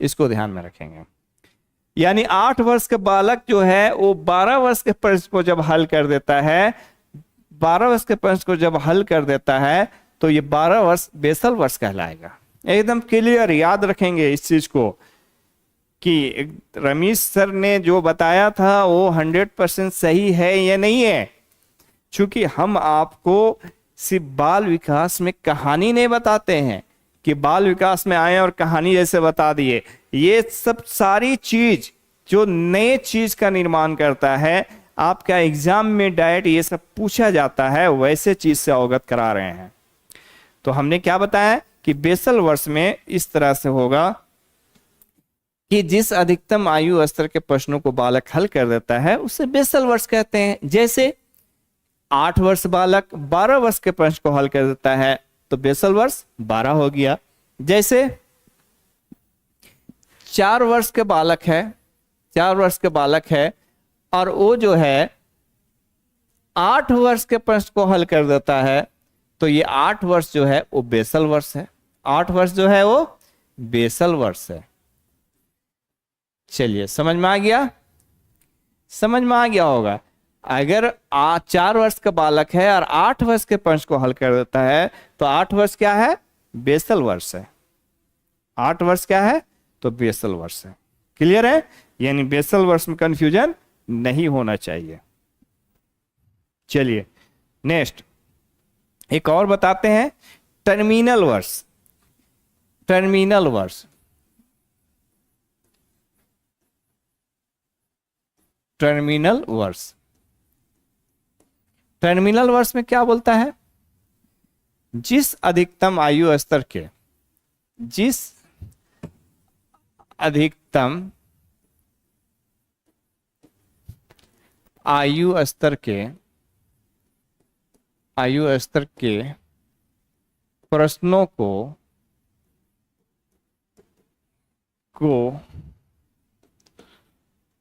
इसको ध्यान में रखेंगे। यानी 8 वर्ष के बालक जो है वो 12 वर्ष के प्रश्न को जब हल कर देता है, 12 वर्ष के प्रश्न को जब हल कर देता है तो ये 12 वर्ष बेसल वर्ष कहलाएगा। एकदम क्लियर याद रखेंगे इस चीज को कि रमेश सर ने जो बताया था वो 100% सही है या नहीं है। क्योंकि हम आपको सिर्फ बाल विकास में कहानी नहीं बताते हैं कि बाल विकास में आए और कहानी जैसे बता दिए। ये सब सारी चीज जो नए चीज का निर्माण करता है, आपका एग्जाम में डायरेक्ट ये सब पूछा जाता है, वैसे चीज से अवगत करा रहे हैं। तो हमने क्या बताया कि बेसल वर्ष में इस तरह से होगा कि जिस अधिकतम आयु स्तर के प्रश्नों को बालक हल कर देता है उसे बेसल वर्ष कहते हैं। जैसे 8 वर्ष बालक 12 वर्ष के प्रश्न को हल कर देता है तो बेसल वर्ष 12 हो गया। जैसे 4 वर्ष के बालक है, 4 वर्ष के बालक है और वो जो है 8 वर्ष के प्रश्न को हल कर देता है तो ये 8 वर्ष जो है वो बेसल वर्ष है। 8 वर्ष जो है वो बेसल वर्ष है। चलिए समझ में आ गया, समझ में आ गया होगा। अगर 4 वर्ष का बालक है और 8 वर्ष के प्रश्न को हल कर देता है तो 8 वर्ष क्या है? बेसल वर्ष है। 8 वर्ष क्या है? तो बेसल वर्ष है। क्लियर है? यानी बेसल वर्ष में कंफ्यूजन नहीं होना चाहिए। चलिए नेक्स्ट एक और बताते हैं, टर्मिनल वर्ष। टर्मिनल वर्ष, टर्मिनल वर्ष, टर्मिनल वर्ष में क्या बोलता है? जिस अधिकतम आयु स्तर के, जिस अधिकतम आयु स्तर के, आयु स्तर के प्रश्नों को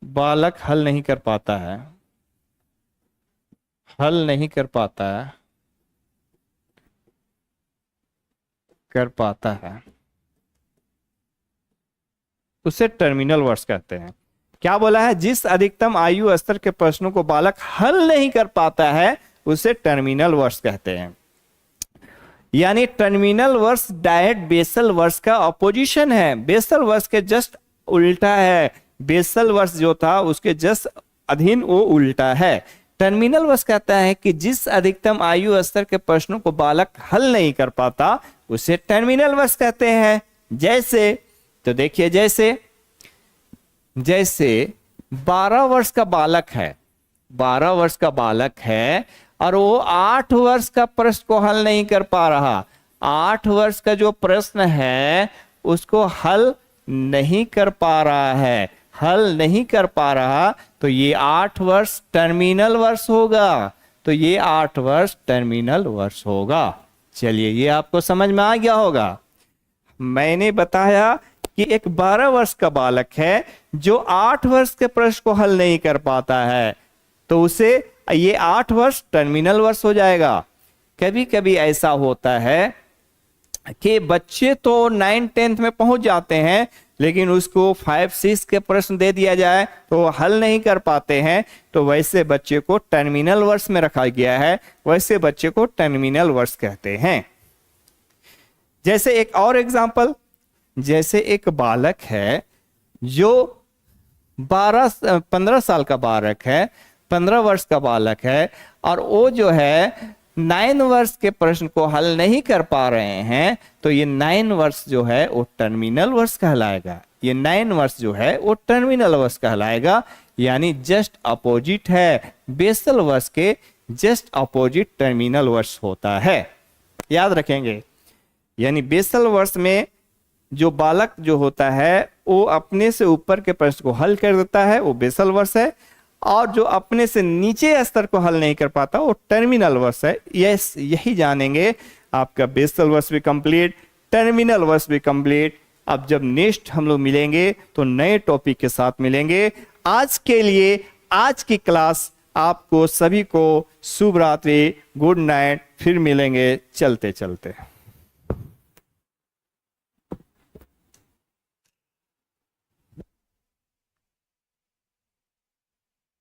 बालक हल नहीं कर पाता है, हल नहीं कर पाता है, कर पाता है, उसे टर्मिनल वर्ष कहते हैं। क्या बोला है? जिस अधिकतम आयु स्तर के प्रश्नों को बालक हल नहीं कर पाता है उसे टर्मिनल वर्ष कहते हैं। यानी टर्मिनल वर्ष डायरेक्ट बेसल वर्ष का अपोजिशन है, बेसल वर्ष के जस्ट उल्टा है। बेसल वर्ष जो था उसके जस्ट अधीन वो उल्टा है। टर्मिनल वर्ष कहता है कि जिस अधिकतम आयु स्तर के प्रश्नों को बालक हल नहीं कर पाता उसे टर्मिनल वर्ष कहते हैं। जैसे, तो देखिए जैसे 12 वर्ष का बालक है, 12 वर्ष का बालक है और वो 8 वर्ष का प्रश्न को हल नहीं कर पा रहा। 8 वर्ष का जो प्रश्न है उसको हल नहीं कर पा रहा है, हल नहीं कर पा रहा, तो ये 8 वर्ष टर्मिनल वर्ष होगा। तो ये 8 वर्ष टर्मिनल वर्ष होगा। चलिए ये आपको समझ में आ गया होगा। मैंने बताया कि एक 12 वर्ष का बालक है जो 8 वर्ष के प्रश्न को हल नहीं कर पाता है तो उसे ये 8 वर्ष टर्मिनल वर्ष हो जाएगा। कभी कभी ऐसा होता है कि बच्चे तो 9-10 में पहुंच जाते हैं लेकिन उसको 5-6 के प्रश्न दे दिया जाए तो वो हल नहीं कर पाते हैं, तो वैसे बच्चे को टर्मिनल वर्ष में रखा गया है, वैसे बच्चे को टर्मिनल वर्ष कहते हैं। जैसे एक और एग्जांपल, जैसे एक बालक है जो 15 साल का बालक है, 15 वर्ष का बालक है और वो जो है 9 वर्ष के प्रश्न को हल नहीं कर पा रहे हैं, तो ये 9 वर्ष जो है वो टर्मिनल वर्ष कहलाएगा। ये 9 वर्ष जो है वो टर्मिनल वर्ष कहलाएगा। यानी जस्ट अपोजिट है, बेसल वर्ष के जस्ट अपोजिट टर्मिनल वर्ष होता है। याद रखेंगे, यानी बेसल वर्ष में जो बालक जो होता है वो अपने से ऊपर के प्रश्न को हल कर देता है, वो बेसल वर्ष है, और जो अपने से नीचे स्तर को हल नहीं कर पाता वो टर्मिनल वर्ष है। यस, यही जानेंगे। आपका बेसल वर्ष भी कंप्लीट, टर्मिनल वर्ष भी कंप्लीट। अब जब नेक्स्ट हम लोग मिलेंगे तो नए टॉपिक के साथ मिलेंगे। आज के लिए आज की क्लास आपको सभी को शुभ रात्रि, गुड नाइट। फिर मिलेंगे चलते चलते।